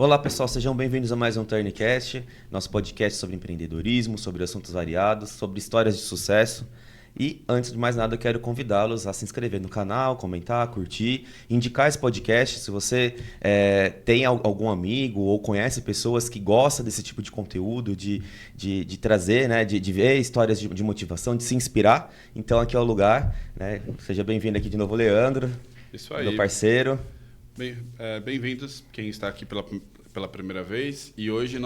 Olá pessoal, sejam bem-vindos a mais um Turncast, nosso podcast sobre empreendedorismo, sobre assuntos variados, sobre histórias de sucesso. E antes de mais nada, eu quero convidá-los a se inscrever no canal, comentar, curtir, indicar esse podcast. Se você tem algum amigo ou conhece pessoas que gostam desse tipo de conteúdo, de trazer, né, de ver histórias de motivação, de se inspirar, então aqui é o lugar. Né? Seja bem-vindo aqui de novo, Leandro, Isso aí. meu parceiro. Bem-vindos, quem está aqui pela primeira vez. E hoje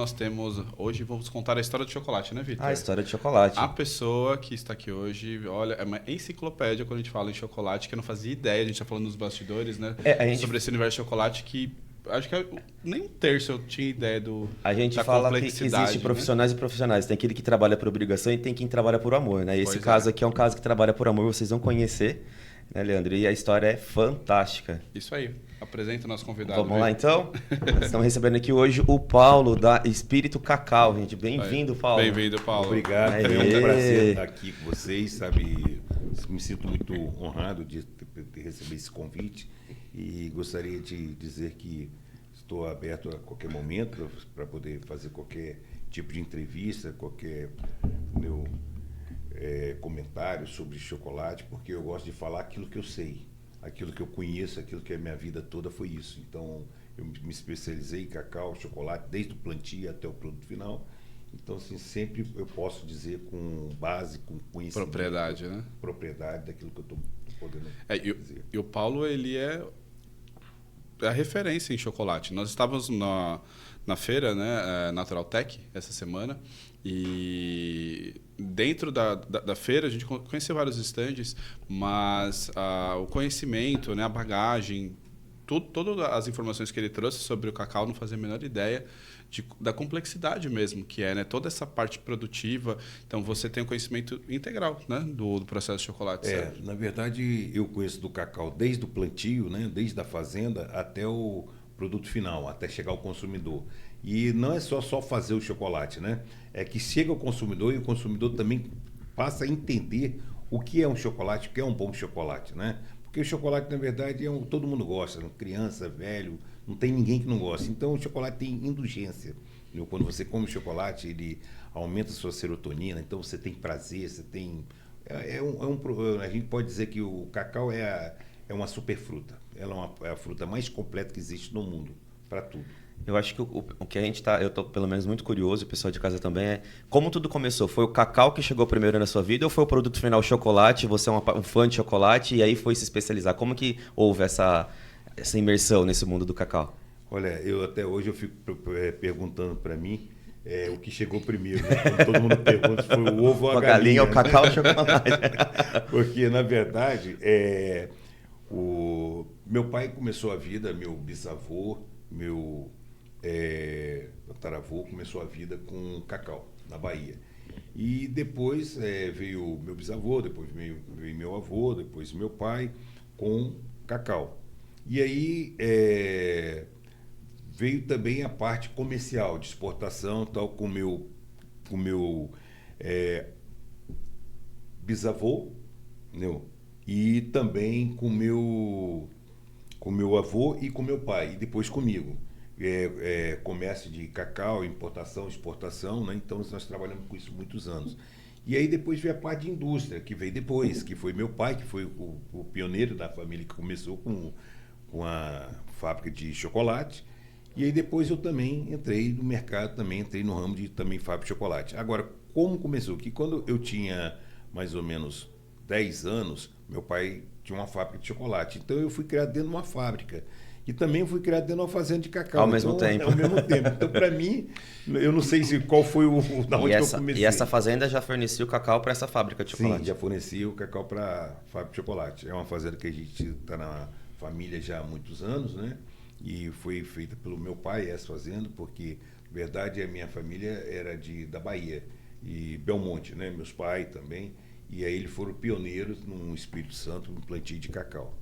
vamos contar a história do chocolate, né, Vitor? A história de chocolate. A pessoa que está aqui hoje, olha, é uma enciclopédia quando a gente fala em chocolate, que eu não fazia ideia, a gente está falando nos bastidores, né? Sobre esse universo de chocolate que acho que nem um terço eu tinha ideia A gente da fala que complexidade, existe profissionais e profissionais. Tem aquele que trabalha por obrigação e tem quem trabalha por amor, né? Esse caso aqui é um caso que trabalha por amor, vocês vão conhecer, né, Leandro? E a história é fantástica. Isso aí. Apresenta o nosso convidado. Vamos lá, então? Estamos recebendo aqui hoje o Paulo, da Espírito Cacau, gente. Bem-vindo, Paulo. Bem-vindo, Paulo. Obrigado. É um prazer estar aqui com vocês, sabe? Me sinto muito honrado de receber esse convite e gostaria de dizer que estou aberto a qualquer momento para poder fazer qualquer tipo de entrevista, qualquer comentário sobre chocolate, porque eu gosto de falar aquilo que eu sei. Aquilo que eu conheço, aquilo que a minha vida toda foi isso. Então, eu me especializei em cacau, chocolate, desde o plantio até o produto final. Então, assim, sempre eu posso dizer com base, com conhecimento. Propriedade, né? Propriedade daquilo que eu estou podendo dizer. E o Paulo, ele é a referência em chocolate. Nós estávamos na feira, né, Natural Tech, essa semana, e dentro da feira a gente conheceu vários estandes, mas o conhecimento, né, a bagagem, todas as informações que ele trouxe sobre o cacau, não fazia a menor ideia da complexidade mesmo que é, né? Toda essa parte produtiva. Então, você tem o conhecimento integral, né, do processo de chocolate. Na verdade, eu conheço do cacau desde o plantio, né, desde a fazenda até o produto final, até chegar ao consumidor. E não é só fazer o chocolate, né? É que chega ao consumidor e o consumidor também passa a entender o que é um chocolate, o que é um bom chocolate, né? Porque o chocolate, na verdade, todo mundo gosta, né? Criança, velho, não tem ninguém que não gosta. Então, o chocolate tem indulgência. Entendeu? Quando você come chocolate, ele aumenta a sua serotonina, então você tem prazer, você tem... a gente pode dizer que o cacau é uma superfruta. Ela é a fruta mais completa que existe no mundo, para tudo. Eu acho que o que a gente eu tô pelo menos muito curioso, o pessoal de casa também, é como tudo começou. Foi o cacau que chegou primeiro na sua vida ou foi o produto final chocolate, você é um fã de chocolate e aí foi se especializar? Como que houve essa imersão nesse mundo do cacau? Olha, até hoje eu fico perguntando para mim o que chegou primeiro, né? Quando todo mundo pergunta se foi o ovo ou a galinha. O cacau ou o chocolate. Porque, na verdade, o meu pai começou a vida, meu bisavô, meu tataravô começou a vida com cacau, na Bahia. E depois veio meu bisavô, depois veio meu avô, depois meu pai com cacau. E aí veio também a parte comercial, de exportação, tal, com meu bisavô, entendeu? E também com meu avô e com meu pai, e depois comigo. Comércio de cacau, importação, exportação, né? Então nós trabalhamos com isso muitos anos. E aí depois veio a parte de indústria, que veio depois, que foi meu pai, que foi o pioneiro da família que começou com a fábrica de chocolate. E aí depois eu também entrei no mercado, também entrei no ramo de também fábrica de chocolate. Agora, como começou? Que quando eu tinha mais ou menos 10 anos, meu pai tinha uma fábrica de chocolate. Então eu fui criado dentro de uma fábrica. E também fui criado dentro de uma fazenda de cacau. Ao mesmo tempo. Então, para mim, eu não sei qual foi da onde eu comecei. E essa fazenda já fornecia o cacau para essa fábrica de chocolate? Sim, já fornecia o cacau para a fábrica de chocolate. É uma fazenda que a gente está na família já há muitos anos, né? E foi feita pelo meu pai, essa fazenda, porque, na verdade, a minha família era da Bahia, e Belmonte, né? Meus pais também. E aí eles foram pioneiros no Espírito Santo, no plantio de cacau.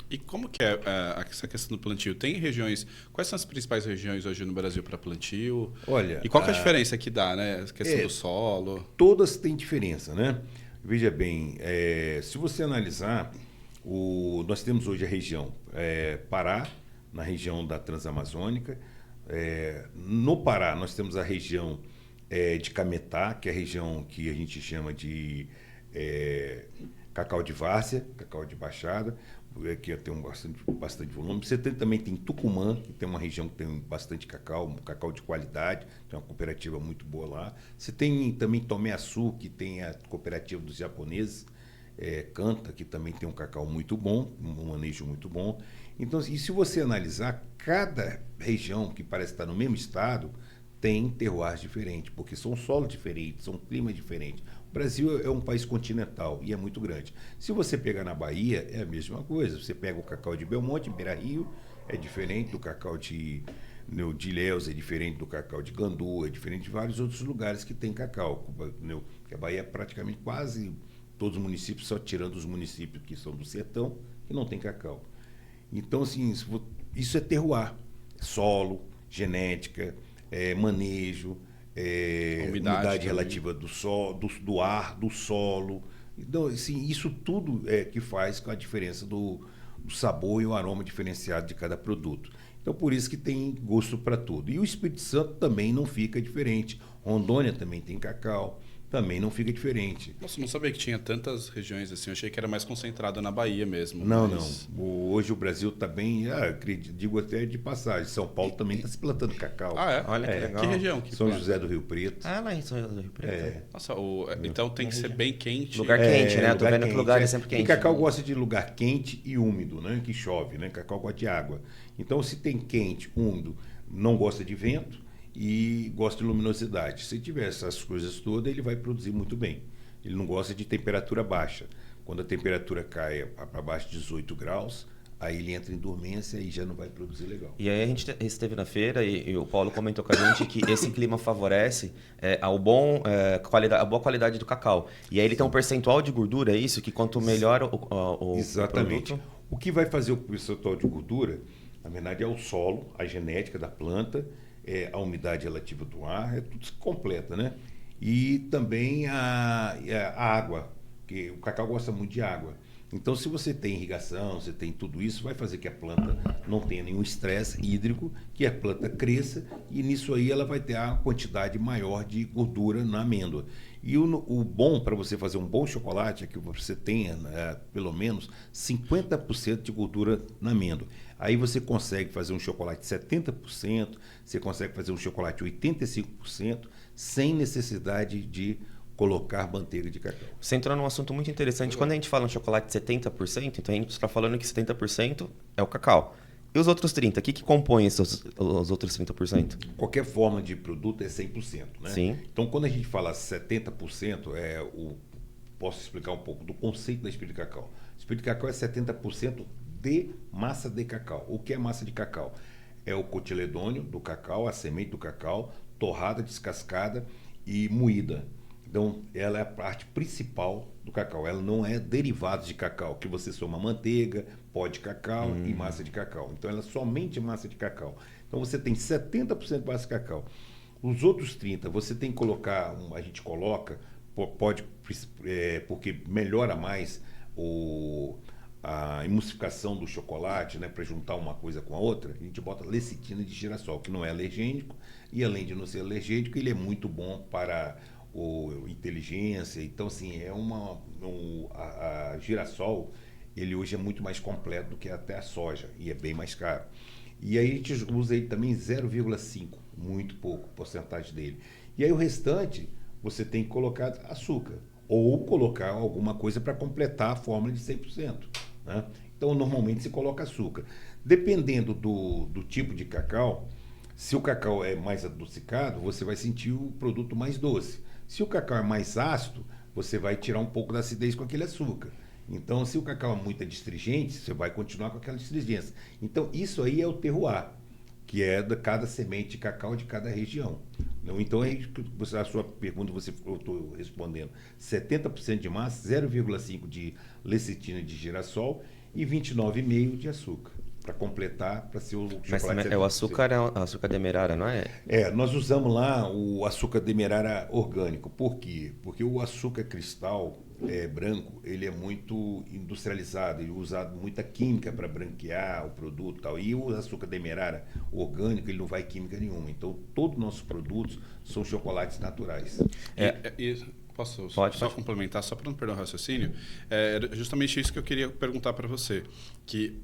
E como que é essa questão do plantio? Tem regiões... Quais são as principais regiões hoje no Brasil para plantio? Olha, E qual que é a diferença que dá, né? A questão do solo. todas têm diferença, né? Veja bem, se você analisar, nós temos hoje a região Pará, na região da Transamazônica. No Pará, nós temos a região de Cametá, que é a região que a gente chama de cacau de várzea, cacau de baixada, que tem bastante volume. Também tem Tucumã, que tem uma região que tem bastante cacau, um cacau de qualidade, tem uma cooperativa muito boa lá. Você tem também Tomé Açu, que tem a cooperativa dos japoneses, Canta, que também tem um cacau muito bom, um manejo muito bom. Então, e se você analisar, cada região que parece estar no mesmo estado tem terroirs diferentes, porque são solos diferentes, são climas diferentes. O Brasil é um país continental e é muito grande. Se você pegar na Bahia, é a mesma coisa. Você pega o cacau de Belmonte, Beira-Rio, é diferente do cacau de Ilhéus, é diferente do cacau de Gandu, é diferente de vários outros lugares que tem cacau. Que a Bahia é praticamente quase todos os municípios, só tirando os municípios que são do sertão, que não tem cacau. Então, assim, isso é terroir. Solo, genética, manejo, umidade relativa do ar, do solo. Então, assim, isso tudo que faz com a diferença do sabor e o aroma diferenciado de cada produto. Então, por isso que tem gosto para tudo. E o Espírito Santo também não fica diferente. Rondônia também tem cacau, também não fica diferente. Nossa, não sabia que tinha tantas regiões assim. Eu achei que era mais concentrado na Bahia mesmo. Não, mas... não. Hoje o Brasil está bem, digo até de passagem. São Paulo também está se plantando cacau. Ah, é? Olha que legal. Que região? São José do Rio Preto. Ah, lá em São José do Rio Preto. Nossa, então tem que ser bem quente. Lugar quente, né? Eu tô vendo que o lugar é sempre E quente. cacau gosta de lugar quente e úmido, né? Que chove, né? Cacau gosta de água. Então, se tem quente, úmido, não gosta de vento e gosta de luminosidade. Se tiver essas coisas todas, ele vai produzir muito bem. Ele não gosta de temperatura baixa. Quando a temperatura cai para baixo de 18 graus, aí ele entra em dormência e já não vai produzir legal. E aí a gente esteve na feira e o Paulo comentou com a gente que esse clima favorece a boa qualidade do cacau. E aí ele tem um percentual de gordura, é isso? Que quanto melhor o Exatamente. produto... O que vai fazer o percentual de gordura, na verdade, é o solo, a genética da planta, a umidade relativa do ar, tudo se completa, né? E também a água, porque o cacau gosta muito de água. Então, se você tem irrigação, você tem tudo isso, vai fazer que a planta não tenha nenhum estresse hídrico, que a planta cresça e nisso aí ela vai ter a quantidade maior de gordura na amêndoa. E o bom para você fazer um bom chocolate é que você tenha pelo menos 50% de gordura na amêndoa. Aí você consegue fazer um chocolate 70%, você consegue fazer um chocolate 85%, sem necessidade de colocar manteiga de cacau. Você entrou num assunto muito interessante. Quando a gente fala em chocolate 70%, então a gente está falando que 70% é o cacau. E os outros 30%? O que compõe os outros 30%? Qualquer forma de produto é 100%, né? Sim. Então, quando a gente fala 70%, posso explicar um pouco do conceito da espírito de cacau. Espírito de cacau é 70% de massa de cacau. O que é massa de cacau? É o cotiledônio do cacau, a semente do cacau, torrada, descascada e moída. Então, ela é a parte principal do cacau. Ela não é derivado de cacau, que você soma manteiga, pó de cacau e massa de cacau. Então, ela é somente massa de cacau. Então, você tem 70% de massa de cacau. Os outros 30%, você tem que colocar, a gente coloca, porque melhora mais a emulsificação do chocolate, né, para juntar uma coisa com a outra, a gente bota lecitina de girassol, que não é alergênico, e além de não ser alergênico, ele é muito bom para inteligência. Então, assim, a girassol, ele hoje é muito mais completo do que até a soja, e é bem mais caro. E aí a gente usa ele também 0,5, muito pouco, porcentagem dele. E aí o restante, você tem que colocar açúcar, ou colocar alguma coisa para completar a fórmula de 100%. Né? Então, normalmente se coloca açúcar. Dependendo do tipo de cacau, se o cacau é mais adocicado, você vai sentir o produto mais doce. Se o cacau é mais ácido, você vai tirar um pouco da acidez com aquele açúcar. Então, se o cacau é muito adstringente, você vai continuar com aquela astringência. Então, isso aí é o terroir, que é de cada semente de cacau de cada região. Então, a sua pergunta, eu estou respondendo, 70% de massa, 0,5% de lecitina de girassol e 29,5 de açúcar. Para completar, para ser o Mas chocolate. é o açúcar, é o açúcar demerara, não é? Nós usamos lá o açúcar demerara orgânico. Por quê? Porque o açúcar cristal branco, ele é muito industrializado, ele usa muita química para branquear o produto e tal. E o açúcar demerara orgânico, ele não vai química nenhuma. Então, todos os nossos produtos são chocolates naturais. Posso Pode. complementar, só para não perder o raciocínio? Era justamente isso que eu queria perguntar para você. Que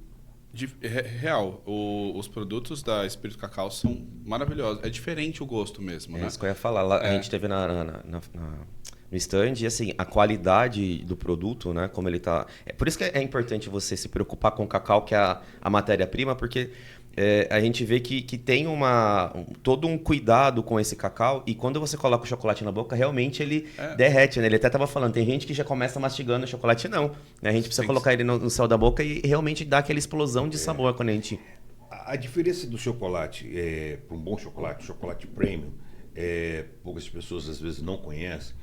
real, os produtos da Espírito Cacau são maravilhosos. É diferente o gosto mesmo, né? Isso que eu ia falar. Lá, a gente teve no stand e, assim, a qualidade do produto, né? Como ele tá... por isso que é importante você se preocupar com o cacau, que é a matéria-prima, porque a gente vê que tem todo um cuidado com esse cacau, e quando você coloca o chocolate na boca, realmente ele derrete, né? Ele até estava falando, tem gente que já começa mastigando o chocolate, não. Né? A gente precisa colocar ele no céu da boca e realmente dar aquela explosão de sabor quando a gente... A diferença do chocolate, para um bom chocolate premium, poucas pessoas às vezes não conhecem,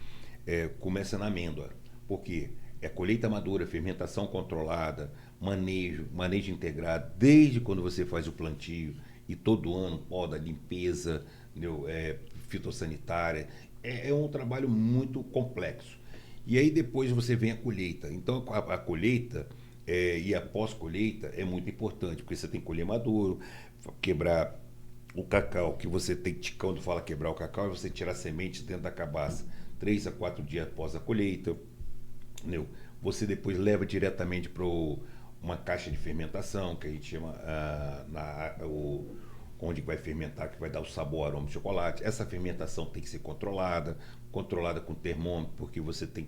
começa na amêndoa. Por quê? É colheita madura, fermentação controlada, manejo integrado, desde quando você faz o plantio e todo ano, poda, limpeza, fitossanitária. É um trabalho muito complexo. E aí depois você vem a colheita. Então a colheita e a pós-colheita é muito importante, porque você tem que colher maduro, quebrar o cacau, que você tem, quando fala quebrar o cacau, é você tirar sementes dentro da cabaça 3 a 4 dias após a colheita. Você depois leva diretamente para uma caixa de fermentação, que a gente chama onde vai fermentar, que vai dar o sabor, aroma de chocolate. Essa fermentação tem que ser controlada com termômetro, porque você tem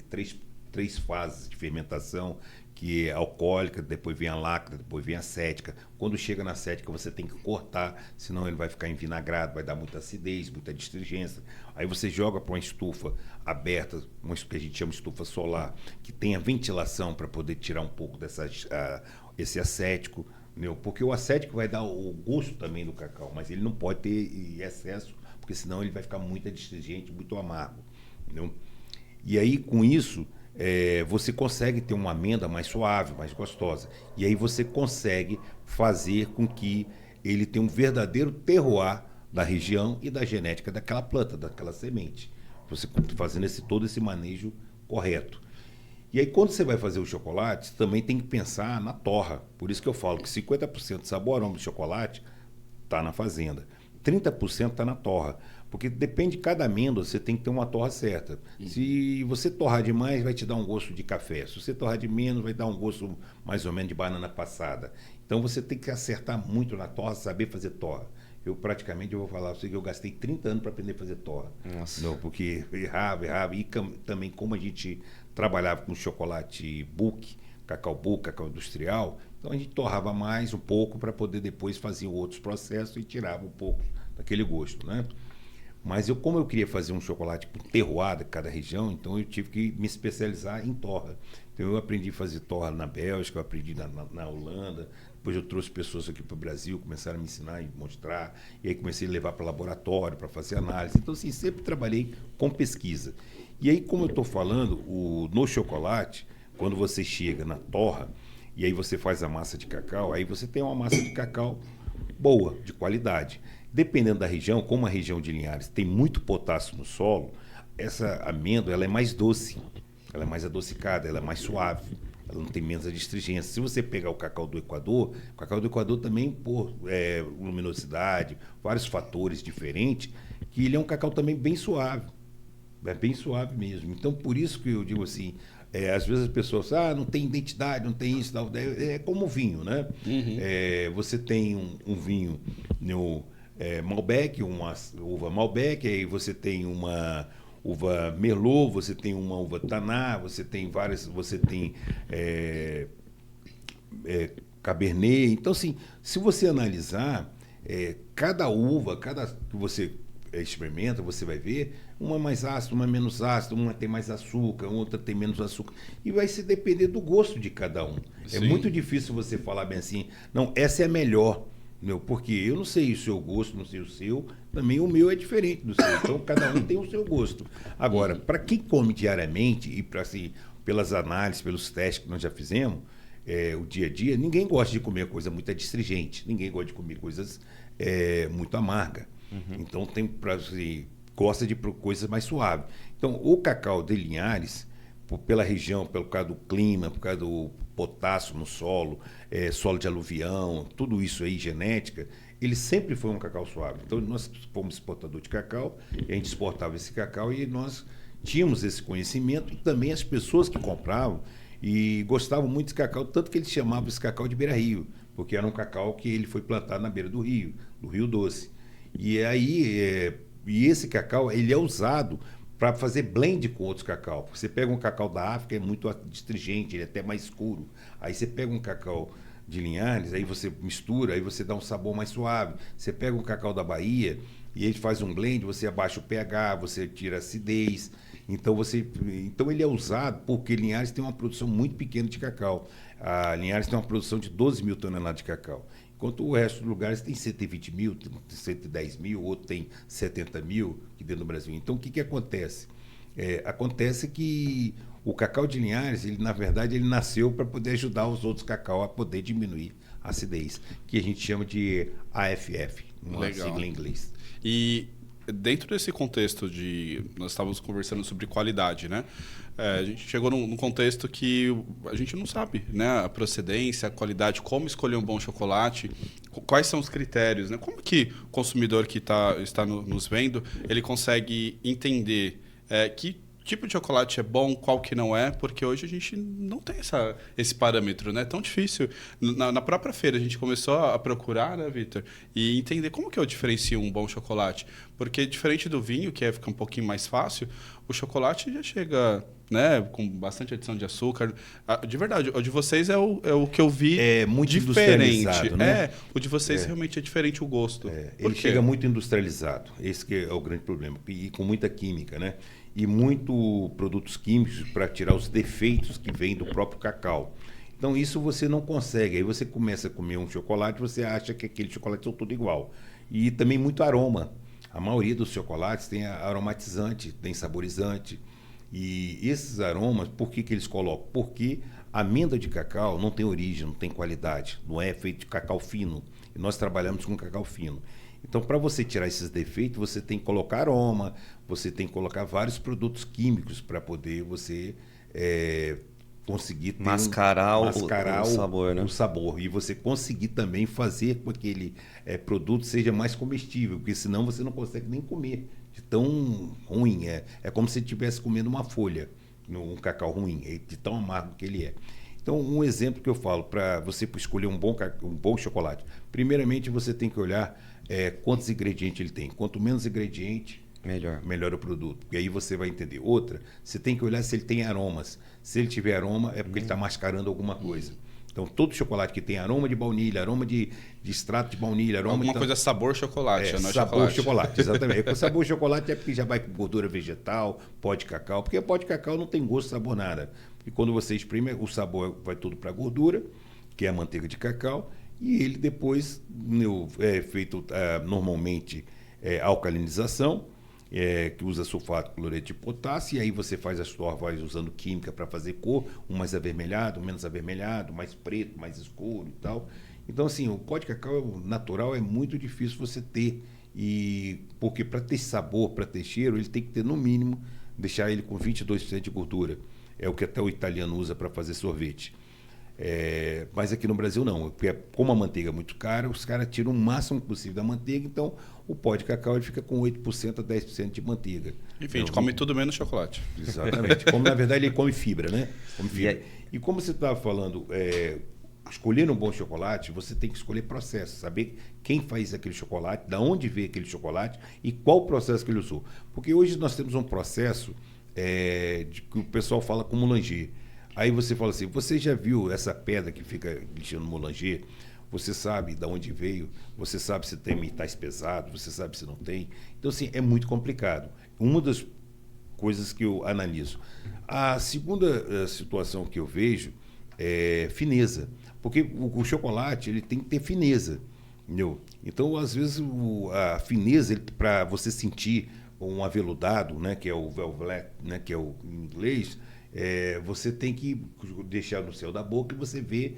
três fases de fermentação, que é alcoólica, depois vem a láctea, depois vem a acética. Quando chega na acética, você tem que cortar, senão ele vai ficar envinagrado, vai dar muita acidez, muita astringência. Aí você joga para uma estufa aberta, que a gente chama de estufa solar, que tenha ventilação para poder tirar um pouco esse acético, porque o acético vai dar o gosto também do cacau, mas ele não pode ter excesso, porque senão ele vai ficar muito astringente, muito amargo. E aí, com isso, você consegue ter uma amêndoa mais suave, mais gostosa. E aí você consegue fazer com que ele tenha um verdadeiro terroir da região e da genética daquela planta, daquela semente. Você fazendo todo esse manejo correto. E aí, quando você vai fazer o chocolate, você também tem que pensar na torra. Por isso que eu falo que 50% de sabor aroma de chocolate está na fazenda. 30% está na torra. Porque depende de cada amêndoa, você tem que ter uma torra certa. Se você torrar demais, vai te dar um gosto de café. Se você torrar de menos, vai dar um gosto mais ou menos de banana passada. Então você tem que acertar muito na torra, saber fazer torra. Eu vou falar para você que eu gastei 30 anos para aprender a fazer torra. Não, porque errava. E também como a gente trabalhava com chocolate cacau industrial, então a gente torrava mais um pouco para poder depois fazer outros processos e tirava um pouco daquele gosto, né? Mas como eu queria fazer um chocolate com terroir de cada região, então eu tive que me especializar em torra. Então eu aprendi a fazer torra na Bélgica, eu aprendi na Holanda, depois eu trouxe pessoas aqui para o Brasil, começaram a me ensinar e mostrar, e aí comecei a levar para o laboratório para fazer análise. Então, assim, sempre trabalhei com pesquisa. E aí, como eu estou falando, no chocolate, quando você chega na torra, e aí você faz a massa de cacau, aí você tem uma massa de cacau boa, de qualidade. Dependendo da região, como a região de Linhares tem muito potássio no solo, essa amêndoa ela é mais doce, ela é mais adocicada, ela é mais suave, ela não tem menos astringência. Se você pegar o cacau do Equador também, por luminosidade, vários fatores diferentes, que ele é um cacau também bem suave, é bem suave mesmo. Então, por isso que eu digo assim, às vezes as pessoas falam, não tem identidade, não tem isso, não. É como o vinho, né? Você tem um vinho Malbec, uma uva Malbec, aí você tem uma uva Merlot, você tem uma uva Taná, você tem várias, Cabernet. Então, assim, se você analisar, cada uva, cada que você experimenta, você vai ver uma mais ácida, uma menos ácida, uma tem mais açúcar, outra tem menos açúcar. E vai se depender do gosto de cada um. Sim. É muito difícil você falar bem assim, não, essa é a melhor. Porque eu não sei o seu gosto, não sei o seu, também o meu é diferente do seu. Então, cada um tem o seu gosto. Agora, para quem come diariamente, e para assim, pelas análises, pelos testes que nós já fizemos, o dia a dia, ninguém gosta de comer coisa muito adstringente, ninguém gosta de comer coisas muito amargas. Então tem gosta de coisas mais suaves. Então o cacau de Linhares, pela região, pelo causa do clima, por causa do potássio no solo, solo de aluvião, tudo isso aí, genética, ele sempre foi um cacau suave. Então nós fomos exportador de cacau, e a gente exportava esse cacau e nós tínhamos esse conhecimento, e também as pessoas que compravam e gostavam muito desse cacau, tanto que eles chamavam esse cacau de beira-rio, porque era um cacau que ele foi plantado na beira do Rio Doce. E aí, e esse cacau, ele é usado para fazer blend com outros cacau. Você pega um cacau da África, é muito astringente, ele é até mais escuro. Aí você pega um cacau de Linhares, aí você mistura, aí você dá um sabor mais suave. Você pega um cacau da Bahia e ele faz um blend, você abaixa o pH, você tira a acidez. Então ele é usado porque Linhares tem uma produção muito pequena de cacau. A Linhares tem uma produção de 12 mil toneladas de cacau. Enquanto o resto dos lugares tem 120 mil, 110 mil, outro tem 70 mil aqui dentro do Brasil. Então, o que acontece? Acontece que o cacau de Linhares, ele, na verdade, ele nasceu para poder ajudar os outros cacau a poder diminuir a acidez, que a gente chama de AFF, uma sigla em inglês. E dentro desse contexto nós estávamos conversando sobre qualidade, né? A gente chegou num contexto que a gente não sabe, né? A procedência, a qualidade, como escolher um bom chocolate, quais são os critérios, né? Como que o consumidor que está nos vendo, ele consegue entender que tipo de chocolate é bom, qual que não é, porque hoje a gente não tem esse parâmetro, né? É tão difícil. Na própria feira a gente começou a procurar, né, Vitor? E entender como que eu diferencio um bom chocolate. Porque diferente do vinho, que fica um pouquinho mais fácil, o chocolate já chega, né, com bastante adição de açúcar. De verdade, o de vocês é o que eu vi muito diferente. Né? O de vocês realmente é diferente o gosto. Ele chega muito industrializado. Esse que é o grande problema. E com muita química, né? E muito produtos químicos para tirar os defeitos que vêm do próprio cacau. Então isso você não consegue. Aí você começa a comer um chocolate, você acha que aquele chocolate são tudo igual. E também muito aroma. A maioria dos chocolates tem aromatizante, tem saborizante. E esses aromas, por que eles colocam? Porque a amêndoa de cacau não tem origem, não tem qualidade. Não é feito de cacau fino. E nós trabalhamos com cacau fino. Então, para você tirar esses defeitos, você tem que colocar aroma, você tem que colocar vários produtos químicos para poder você conseguir ter mascarar o sabor, né? O sabor. E você conseguir também fazer com que aquele produto seja mais comestível, porque senão você não consegue nem comer de tão ruim. É como se você estivesse comendo uma folha, um cacau ruim, de tão amargo que ele é. Então, um exemplo que eu falo para você escolher um bom chocolate. Primeiramente, você tem que olhar quantos ingredientes ele tem. Quanto menos ingrediente, melhor o produto. Porque aí você vai entender. Outra, você tem que olhar se ele tem aromas. Se ele tiver aroma, é porque ele está mascarando alguma coisa. Então, todo chocolate que tem aroma de baunilha, aroma de extrato de baunilha... Alguma coisa sabor chocolate, não é sabor chocolate, exatamente. Com sabor chocolate é porque já vai com gordura vegetal, pó de cacau. Porque pó de cacau não tem gosto, sabor, nada. E quando você espreme, o sabor vai tudo para a gordura, que é a manteiga de cacau, e ele depois é feito normalmente alcalinização, que usa sulfato cloreto de potássio, e aí você faz as torvas usando química para fazer cor, um mais avermelhado, menos avermelhado, mais preto, mais escuro e tal. Então, assim, o pó de cacau natural é muito difícil você ter, porque para ter sabor, para ter cheiro, ele tem que ter, no mínimo, deixar ele com 22% de gordura. É o que até o italiano usa para fazer sorvete. Mas aqui no Brasil não, porque como a manteiga é muito cara, os caras tiram o máximo possível da manteiga, então o pó de cacau ele fica com 8% a 10% de manteiga. Enfim, a gente come tudo menos chocolate. Exatamente. Como, na verdade, ele come fibra, né? Come fibra. E como você estava falando, escolher um bom chocolate, você tem que escolher processo, saber quem faz aquele chocolate, de onde veio aquele chocolate e qual o processo que ele usou. Porque hoje nós temos um processo que o pessoal fala como langer. Aí você fala assim, você já viu essa pedra que fica lixando no moulanger? Você sabe de onde veio, você sabe se tem metais pesados, você sabe se não tem. Então, assim, é muito complicado. Uma das coisas que eu analiso. A segunda situação que eu vejo é fineza. Porque o chocolate ele tem que ter fineza. Entendeu? Então, às vezes, a fineza, para você sentir um aveludado, né, que é o velvet, né, que é o em inglês, você tem que deixar no céu da boca e você vê,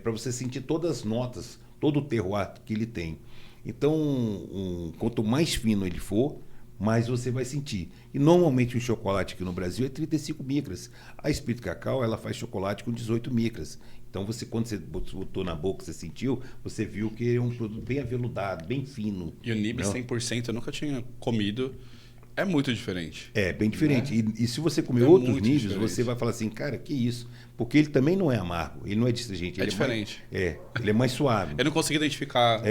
para você sentir todas as notas, todo o terroir que ele tem. Então, quanto mais fino ele for, mais você vai sentir. E normalmente o chocolate aqui no Brasil é 35 micras. A Espírito Cacau, ela faz chocolate com 18 micras. Então, quando você botou na boca, você sentiu, você viu que é um produto bem aveludado, bem fino. E o nib 100% eu nunca tinha comido. É muito diferente. É, bem diferente. Né? E se você comer É outros muito níveis, diferente. você vai falar assim, cara, que isso? Porque ele também não é amargo, ele não é astringente. É ele diferente. Ele é mais suave. Eu não consegui identificar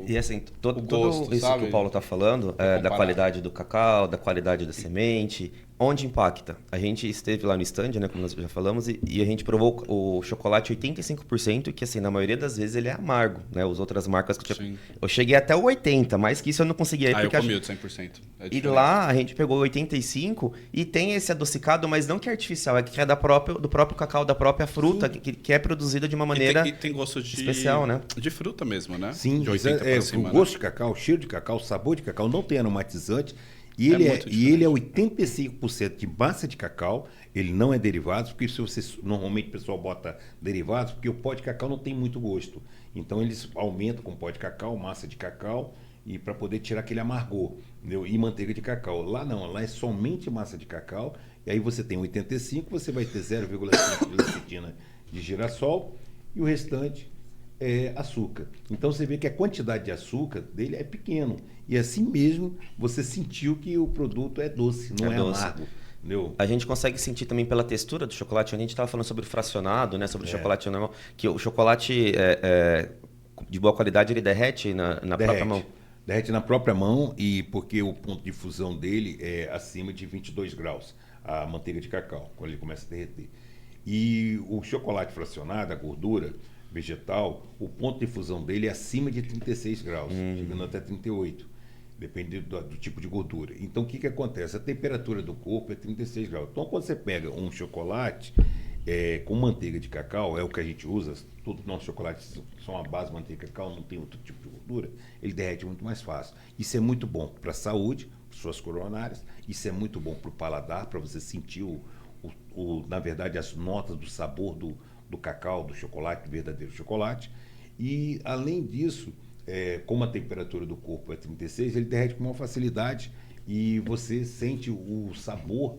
E assim, tudo gosto, isso sabe? que o Paulo está falando, da comparar. qualidade do cacau, da qualidade da semente, onde impacta? A gente esteve lá no stand, né, como nós já falamos, e a gente provou o chocolate 85%, que assim, na maioria das vezes ele é amargo, né? As outras marcas que Sim. eu cheguei até o 80%, mais que isso eu não conseguia. Eu porque comi o de 100%. É e diferente. lá a gente pegou 85 e tem esse adocicado, mas não que é artificial, é que é do próprio cacau, da própria fruta, que é produzida de uma maneira E tem gosto de especial, né? De fruta mesmo, né? Sim, de 80 para o cima, gosto de cacau, o cheiro de cacau, o sabor de cacau não tem aromatizante. E É ele muito ele é 85% de massa de cacau, ele não é derivado, porque se você normalmente o pessoal bota derivados, porque o pó de cacau não tem muito gosto. Então eles aumentam com pó de cacau, massa de cacau, e para poder tirar aquele amargor, entendeu? E manteiga de cacau. Lá não, lá é somente massa de cacau, e aí você tem 85, você vai ter 0,5 de lecitina de girassol, e o restante é açúcar. Então você vê que a quantidade de açúcar dele é pequeno. E assim mesmo você sentiu que o produto é doce, não é doce. amargo. Entendeu? A gente consegue sentir também pela textura do chocolate. A gente estava falando sobre o fracionado, né? Sobre o chocolate normal. Que o chocolate de boa qualidade, ele derrete na própria mão. Derrete na própria mão, e porque o ponto de fusão dele é acima de 22 graus, a manteiga de cacau, quando ele começa a derreter. E o chocolate fracionado, a gordura vegetal, o ponto de fusão dele é acima de 36 graus, chegando até 38, dependendo do tipo de gordura. Então, o que acontece? A temperatura do corpo é 36 graus. Então, quando você pega um chocolate com manteiga de cacau, é o que a gente usa, todos os nossos chocolates são a base de manteiga de cacau, não tem outro tipo de gordura, ele derrete muito mais fácil. Isso é muito bom para a saúde, para suas coronárias, isso é muito bom para o paladar, para você sentir, na verdade, as notas do sabor do cacau, do chocolate, do verdadeiro chocolate. E, além disso, como a temperatura do corpo é 36, ele derrete com maior facilidade e você sente o sabor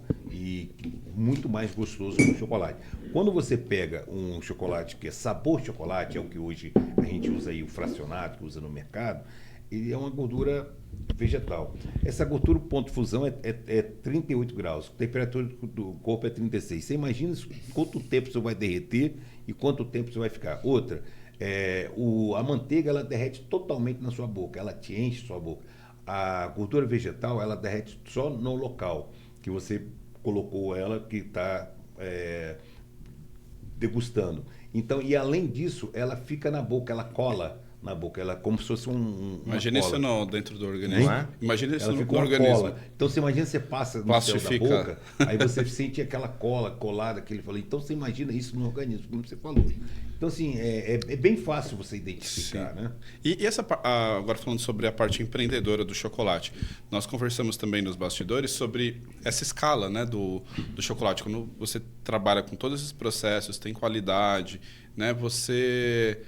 muito mais gostoso do chocolate. Quando você pega um chocolate que é sabor chocolate, é o que hoje a gente usa aí, o fracionado, que usa no mercado, ele é uma gordura vegetal. Essa gordura, o ponto de fusão é 38 graus, a temperatura do corpo é 36. Você imagina quanto tempo você vai derreter e quanto tempo você vai ficar. Outra, a manteiga, ela derrete totalmente na sua boca, ela te enche sua boca. A gordura vegetal, ela derrete só no local que você colocou ela, que está degustando. Então, e além disso, ela fica na boca, ela cola na boca, ela como se fosse Imagina cola. isso dentro do organismo. Não é? Imagina isso Ela no fica uma organismo. cola. Então você imagina, você passa no céu da Plastifica. boca, aí você sente aquela cola colada que ele falou. Então você imagina isso no organismo, como você falou. Então, assim, é bem fácil você identificar, Sim. né? E agora falando sobre a parte empreendedora do chocolate, nós conversamos também nos bastidores sobre essa escala, né, do chocolate. Quando você trabalha com todos esses processos, tem qualidade, né, você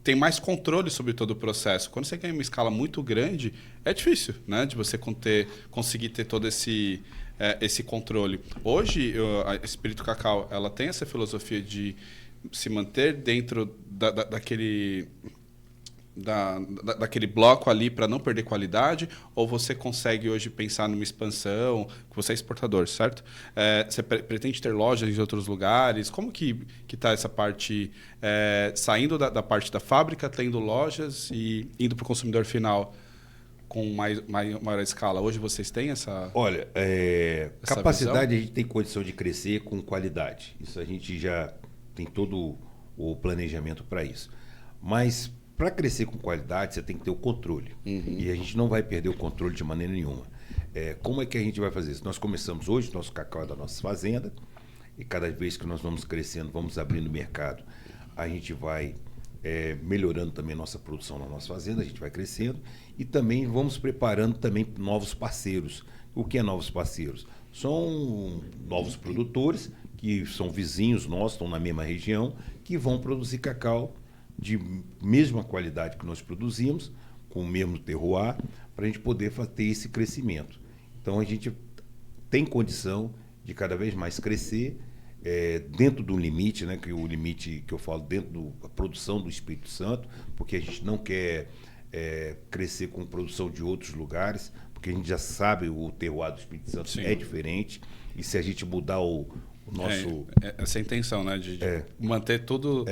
tem mais controle sobre todo o processo. Quando você ganha uma escala muito grande, é difícil, né, de você conseguir ter todo esse controle. Hoje, a Espírito Cacau, ela tem essa filosofia de se manter dentro daquele bloco ali para não perder qualidade, ou você consegue hoje pensar numa expansão, que você é exportador, certo? Você pretende ter lojas em outros lugares? Como que está essa parte, saindo da parte da fábrica, tendo lojas e indo para o consumidor final com maior escala? Hoje vocês têm essa... Olha, essa capacidade, visão? a gente tem condição de crescer com qualidade. Isso a gente já tem todo o planejamento para isso. Mas para crescer com qualidade, você tem que ter o controle. E a gente não vai perder o controle de maneira nenhuma. Como é que a gente vai fazer isso? Nós começamos hoje, nosso cacau é da nossa fazenda, e cada vez que nós vamos crescendo, vamos abrindo mercado, a gente vai melhorando também nossa produção na nossa fazenda, a gente vai crescendo, e também vamos preparando também novos parceiros. O que é novos parceiros? São novos produtores que são vizinhos nossos, estão na mesma região, que vão produzir cacau de mesma qualidade que nós produzimos, com o mesmo terroir, para a gente poder ter esse crescimento. Então, a gente tem condição de cada vez mais crescer dentro do limite, né, que o limite que eu falo, dentro da produção do Espírito Santo, porque a gente não quer crescer com produção de outros lugares, porque a gente já sabe o terroir do Espírito Santo Sim. é diferente, e se a gente mudar o nosso... essa é a intenção, né? De manter tudo...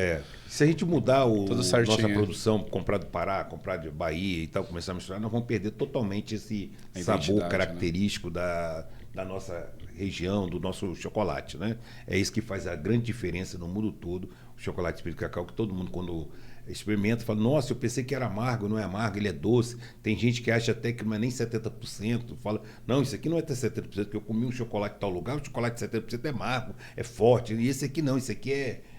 Se a gente mudar tudo certinho, nossa produção, comprar do Pará, comprar de Bahia e tal, começar a misturar, nós vamos perder totalmente esse sabor característico, né, da nossa região, do nosso chocolate, né? É isso que faz a grande diferença no mundo todo, o chocolate Espírito Cacau, que todo mundo, quando experimenta, fala, nossa, eu pensei que era amargo, não é amargo, ele é doce. Tem gente que acha até que não é nem 70%, fala, não, isso aqui não é até 70%, porque eu comi um chocolate em tal lugar, o chocolate de 70% é amargo, é forte, e esse aqui não, esse aqui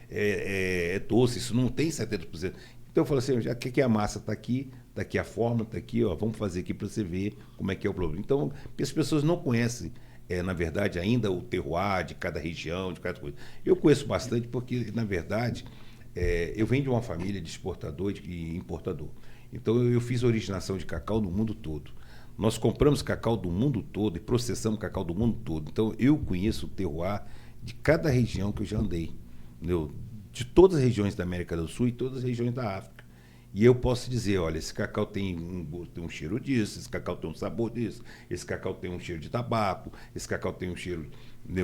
é doce, isso não tem 70%. Então eu falo assim, já que a massa está aqui a forma está aqui, ó, vamos fazer aqui para você ver como é que é o problema. Então, as pessoas não conhecem, na verdade, ainda o terroir de cada região, de cada coisa. Eu conheço bastante porque, na verdade, eu venho de uma família de exportador e importador. Então, eu fiz originação de cacau no mundo todo. Nós compramos cacau do mundo todo e processamos cacau do mundo todo. Então, eu conheço o terroir de cada região que eu já andei, entendeu? De todas as regiões da América do Sul e todas as regiões da África. E eu posso dizer, olha, esse cacau tem um cheiro disso, esse cacau tem um sabor disso, esse cacau tem um cheiro de tabaco, esse cacau tem um cheiro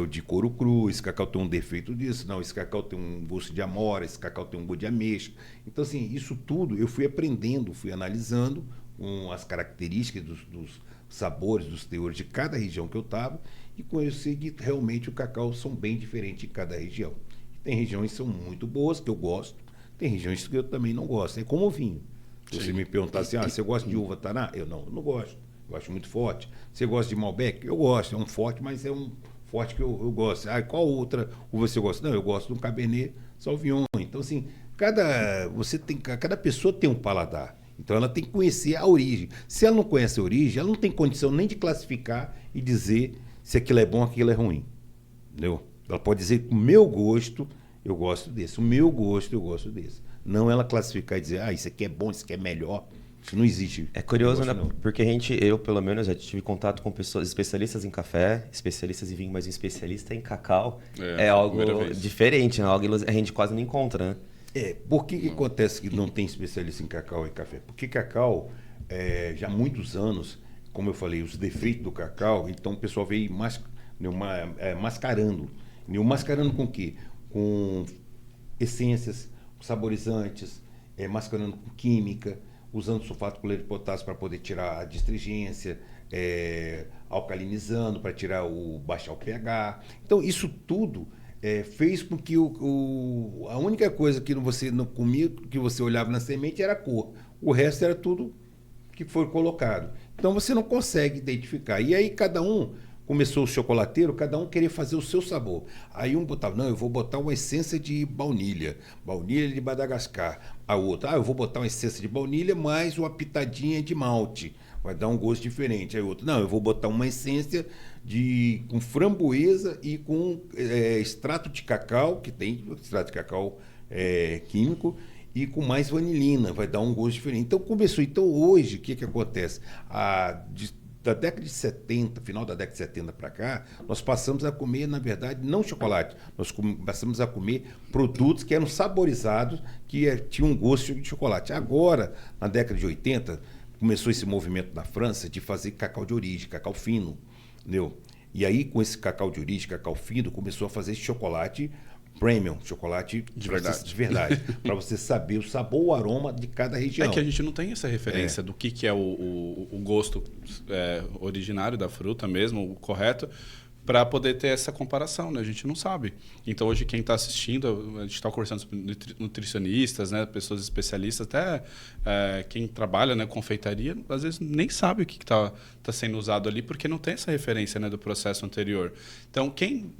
de couro cru, esse cacau tem um defeito disso, não, esse cacau tem um gosto de amora, esse cacau tem um gosto de ameixa. Então, assim, isso tudo eu fui aprendendo, fui analisando com as características dos sabores, dos teores de cada região que eu estava e conheci que realmente o cacau são bem diferentes em cada região. Tem regiões que são muito boas, que eu gosto, tem regiões que eu também não gosto. É como o vinho. Se você me perguntar assim, você gosta de uva taná? Eu não gosto. Eu acho muito forte. Você gosta de Malbec? Eu gosto. É um forte, mas é um forte que eu gosto. Qual outra uva você gosta? Não, eu gosto de um Cabernet Sauvignon. Então, assim, cada pessoa tem um paladar. Então, ela tem que conhecer a origem. Se ela não conhece a origem, ela não tem condição nem de classificar e dizer se aquilo é bom ou aquilo é ruim. Entendeu? Ela pode dizer que o meu gosto... eu gosto desse. O meu gosto, eu gosto desse. Não ela classificar e dizer, isso aqui é bom, isso aqui é melhor. Isso não existe. É curioso, né? Porque eu, pelo menos, já tive contato com pessoas especialistas em café, especialistas em vinho, mas um especialista em cacau é algo diferente, né? Algo que a gente quase não encontra, né? Por que acontece que não tem especialista em cacau e café? Porque cacau, já há muitos anos, como eu falei, os defeitos do cacau, então o pessoal veio mascarando. Mascarando com o quê? Com essências, saborizantes, mascarando com química, usando sulfato de potássio para poder tirar a astringência, alcalinizando para baixar o pH. Então, isso tudo fez com que a única coisa que você não comia, que você olhava na semente, era a cor. O resto era tudo que foi colocado. Então, você não consegue identificar. E aí, começou o chocolateiro, cada um queria fazer o seu sabor. Aí um botava, não, eu vou botar uma essência de baunilha de Madagascar. A outra, eu vou botar uma essência de baunilha mais uma pitadinha de malte. Vai dar um gosto diferente. Aí outro, não, eu vou botar uma essência com framboesa e com extrato de cacau, que tem extrato de cacau químico, e com mais vanilina, vai dar um gosto diferente. Então começou. Então hoje, o que acontece? Da década de 70, final da década de 70 para cá, nós passamos a comer, na verdade, não chocolate, nós passamos a comer produtos que eram saborizados, que tinham um gosto de chocolate. Agora, na década de 80, começou esse movimento na França de fazer cacau de origem, cacau fino, entendeu? E aí, com esse cacau de origem, cacau fino, começou a fazer esse chocolate premium, chocolate de verdade, para você saber o sabor, o aroma de cada região. É que a gente não tem essa referência do que é o gosto originário da fruta mesmo, o correto, para poder ter essa comparação, né? A gente não sabe. Então, hoje, quem está assistindo, a gente está conversando com nutricionistas, né? Pessoas especialistas, até quem trabalha na confeitaria, às vezes nem sabe o que está sendo usado ali, porque não tem essa referência, né, do processo anterior. Então, quem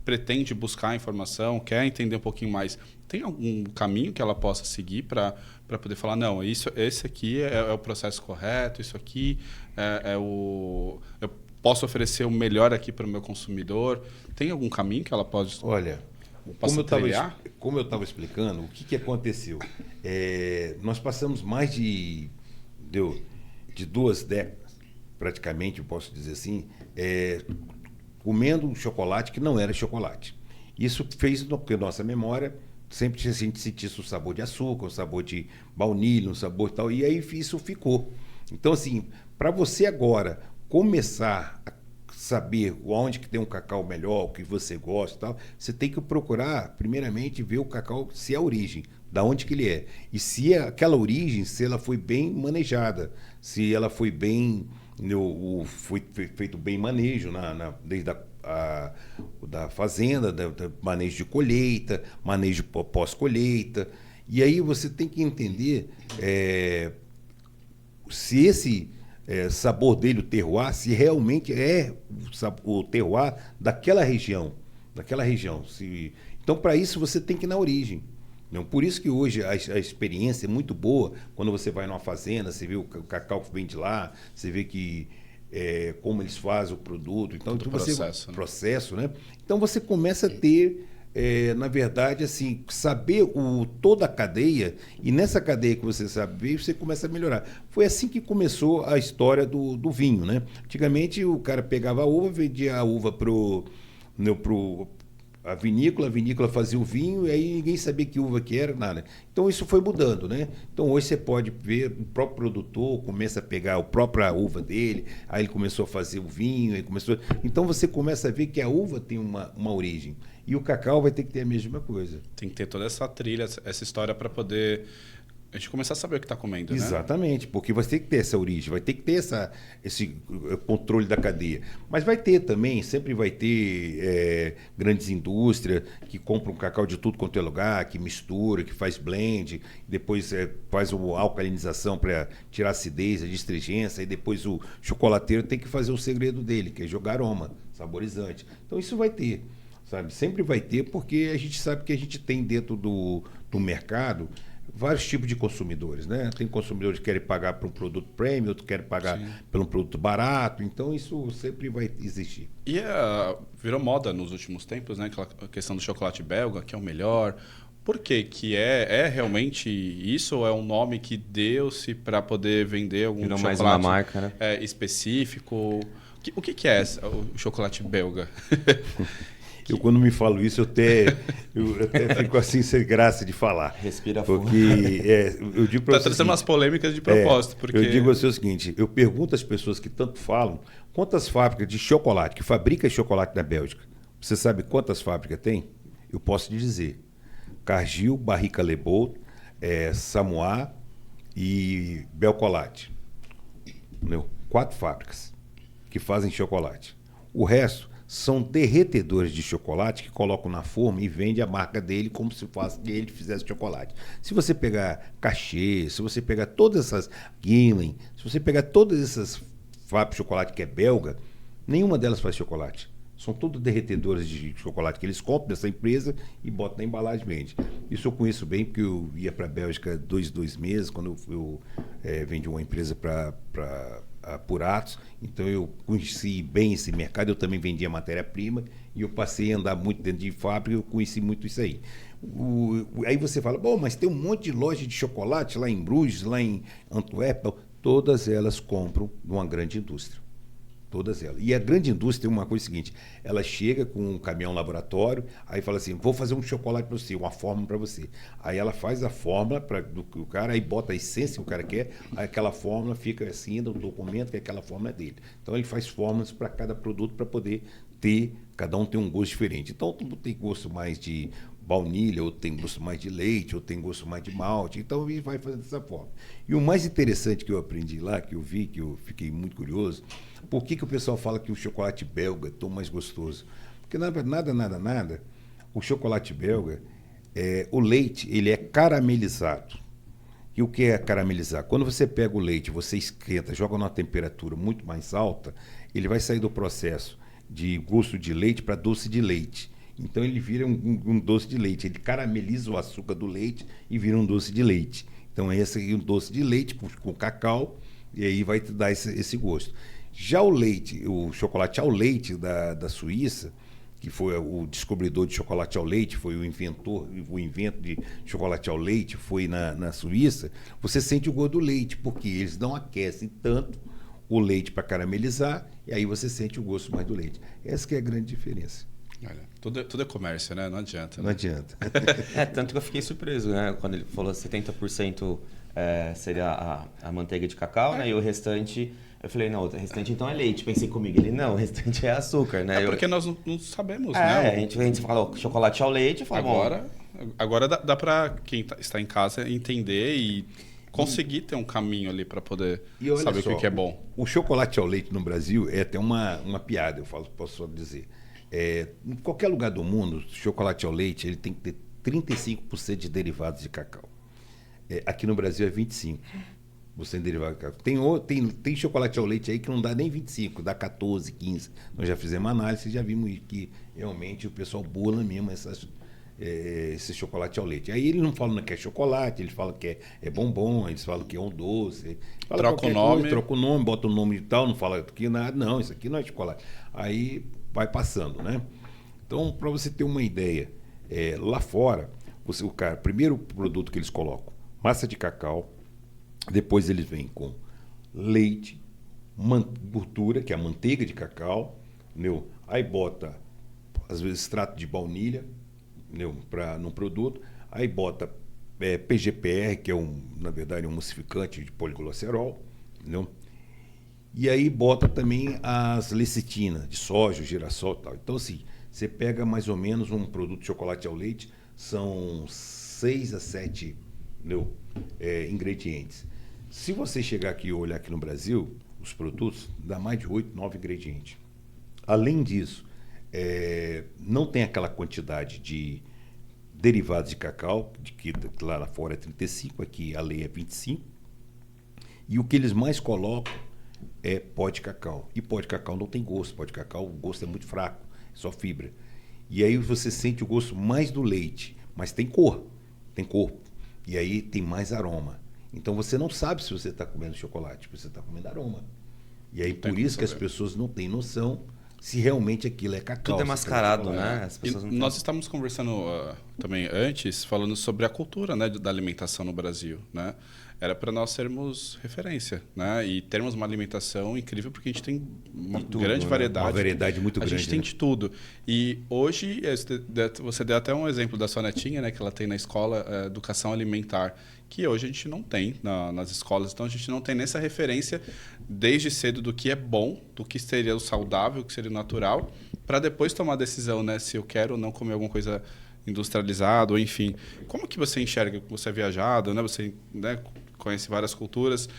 pretende buscar informação, quer entender um pouquinho mais, tem algum caminho que ela possa seguir para poder falar, não, esse aqui é o processo correto, isso aqui posso oferecer o melhor aqui para o meu consumidor? Tem algum caminho que ela pode... Olha, Posso trilhar? como eu estava explicando, o que aconteceu? Nós passamos mais de 2 décadas, praticamente, eu posso dizer assim, comendo um chocolate que não era chocolate. Isso fez porque nossa memória sempre a gente sentisse o sabor de açúcar, o sabor de baunilha, um sabor e tal, e aí isso ficou. Então, assim, para você agora começar a saber onde que tem um cacau melhor, o que você gosta e tal, você tem que procurar, primeiramente, ver o cacau, se é a origem, da onde que ele é. E se aquela origem, se ela foi bem manejada, se ela foi bem, foi feito bem manejo, desde da fazenda, manejo de colheita, manejo pós-colheita. E aí você tem que entender se esse sabor dele, o terroir, se realmente é o terroir daquela região. Então, para isso, você tem que ir na origem. Não? Por isso que hoje a experiência é muito boa. Quando você vai numa fazenda, você vê o cacau que vem de lá, você vê que como eles fazem o produto. Então, processo, né? Então, você começa a ter... na verdade, assim, saber toda a cadeia, e nessa cadeia que você sabe, você começa a melhorar. Foi assim que começou a história do vinho, né? Antigamente, o cara pegava a uva, vendia a uva a vinícola fazia o vinho, e aí ninguém sabia que uva que era, nada. Então, isso foi mudando, né? Então, hoje você pode ver o próprio produtor começa a pegar a própria uva dele, aí ele começou a fazer o vinho, então você começa a ver que a uva tem uma origem. E o cacau vai ter que ter a mesma coisa. Tem que ter toda essa trilha, essa história para poder a gente começar a saber o que está comendo, né? Exatamente, porque vai ter que ter essa origem, vai ter que ter esse controle da cadeia. Mas vai ter também, sempre vai ter grandes indústrias que compram cacau de tudo quanto é lugar, que mistura, que faz blend, depois faz a alcalinização para tirar a acidez, a astringência, e depois o chocolateiro tem que fazer o segredo dele, que é jogar aroma, saborizante. Então isso vai ter. Sabe? Sempre vai ter, porque a gente sabe que a gente tem dentro do Sim. mercado vários tipos de consumidores, né? Tem consumidores que querem pagar por um produto premium, outros querem pagar por um produto barato, então isso sempre vai existir. E virou moda nos últimos tempos, né? Aquela questão do chocolate belga, que é o melhor. Por quê? Que é realmente isso ou é um nome que deu-se para poder vender algum Virou chocolate mais uma marca, né? Específico? O que é o chocolate belga? Eu, quando me falo isso, eu até fico assim, sem graça de falar. Respira fundo. Porque eu digo para você. Está trazendo umas polêmicas de propósito. Porque... Eu digo a você o seguinte: eu pergunto às pessoas que tanto falam quantas fábricas de chocolate, que fabricam chocolate na Bélgica. Você sabe quantas fábricas tem? Eu posso te dizer: Cargill, Barrica Lebout, Samoa e Belcolate. 4 fábricas que fazem chocolate. O resto são derretedores de chocolate que colocam na forma e vende a marca dele como se ele fizesse chocolate. Se você pegar Cachê, se você pegar todas essas Guilin, se você pegar todas essas fábricas de chocolate que é belga, nenhuma delas faz chocolate. São todos derretedores de chocolate que eles compram dessa empresa e botam na embalagem e vende. Isso eu conheço bem, porque eu ia para a Bélgica 2 meses, quando eu vendi uma empresa para Puratos, então eu conheci bem esse mercado, eu também vendia matéria-prima e eu passei a andar muito dentro de fábrica, eu conheci muito isso aí. Aí você fala, bom, mas tem um monte de loja de chocolate lá em Bruges, lá em Antuérpia, todas elas compram de uma grande indústria. Todas elas. E a grande indústria tem uma coisa seguinte, ela chega com um caminhão laboratório, aí fala assim, vou fazer um chocolate para você, uma fórmula para você. Aí ela faz a fórmula do cara, aí bota a essência que o cara quer, aí aquela fórmula fica assim, no documento que aquela fórmula é dele. Então ele faz fórmulas para cada produto para poder ter, cada um tem um gosto diferente. Então todo mundo tem gosto mais de baunilha, ou tem gosto mais de leite, ou tem gosto mais de malte, então ele vai fazendo dessa forma. E o mais interessante que eu aprendi lá, que eu vi, que eu fiquei muito curioso, por que o pessoal fala que o chocolate belga é tão mais gostoso? Porque nada, o chocolate belga, o leite, ele é caramelizado. E o que é caramelizar? Quando você pega o leite, você esquenta, joga numa temperatura muito mais alta, ele vai sair do processo de gosto de leite para doce de leite. Então ele vira um doce de leite, ele carameliza o açúcar do leite e vira um doce de leite. Então esse é um doce de leite com cacau, e aí vai te dar esse gosto. Já o leite, o chocolate ao leite da Suíça, que foi o descobridor de chocolate ao leite, foi o invento de chocolate ao leite foi na Suíça, você sente o gosto do leite, porque eles não aquecem tanto o leite para caramelizar, e aí você sente o gosto mais do leite. Essa que é a grande diferença. Olha, tudo é comércio, né? Não adianta. Né? Não adianta. Tanto que eu fiquei surpreso, né? Quando ele falou 70% seria a manteiga de cacau, né? E o restante... Eu falei, não, o restante então é leite. Pensei comigo, ele, não, o restante é açúcar, né? Porque nós não sabemos, né? A gente falou chocolate ao leite, falou, Agora dá para quem está em casa entender e conseguir ter um caminho ali para poder saber o que é bom. O chocolate ao leite no Brasil é até uma piada, posso só dizer. Em qualquer lugar do mundo, chocolate ao leite ele tem que ter 35% de derivados de cacau. Aqui no Brasil é 25%. Você tem derivado de cacau. Tem chocolate ao leite aí que não dá nem 25%, dá 14%, 15%. Nós já fizemos análise e já vimos que realmente o pessoal bula mesmo esse chocolate ao leite. Aí ele não fala que é chocolate, ele fala que é bombom, eles falam que é um doce. Troca o nome. Troca o nome, bota o nome e tal, não fala que nada. Não, isso aqui não é chocolate. Aí vai passando, né? Então, para você ter uma ideia, lá fora, primeiro produto que eles colocam, massa de cacau, depois eles vêm com leite, gordura, que é a manteiga de cacau, entendeu? Aí bota, às vezes, extrato de baunilha, entendeu? No produto. Aí bota PGPR, que é na verdade um emulsificante de poliglicerol, entendeu? E aí bota também as lecitinas de soja, girassol e tal. Então, assim, você pega mais ou menos um produto de chocolate ao leite, são 6 a 7, entendeu? Ingredientes. Se você chegar aqui e olhar aqui no Brasil, os produtos, dá mais de 8, 9 ingredientes. Além disso, não tem aquela quantidade de derivados de cacau, que lá fora é 35, aqui a lei é 25. E o que eles mais colocam é pó de cacau. E pó de cacau não tem gosto. Pó de cacau, o gosto é muito fraco, é só fibra. E aí você sente o gosto mais do leite, mas tem cor, tem corpo. E aí tem mais aroma. Então você não sabe se você está comendo chocolate, você está comendo aroma. E aí por isso que as pessoas não têm noção se realmente aquilo é cacau. Tudo é mascarado, né? As pessoas não nós estávamos conversando também antes, falando sobre a cultura, né, da alimentação no Brasil, né? Era para nós sermos referência, né? E termos uma alimentação incrível, porque a gente tem uma grande variedade. Uma variedade muito grande. A gente tem de tudo. E hoje, você deu até um exemplo da sua netinha, né? Que ela tem na escola educação alimentar, que hoje a gente não tem nas escolas. Então, a gente não tem nessa referência desde cedo do que é bom, do que seria o saudável, o que seria o natural, para depois tomar a decisão, né? Se eu quero ou não comer alguma coisa industrializada, ou enfim. Como que você enxerga? Você é viajado, né? Você, né, conhece várias culturas.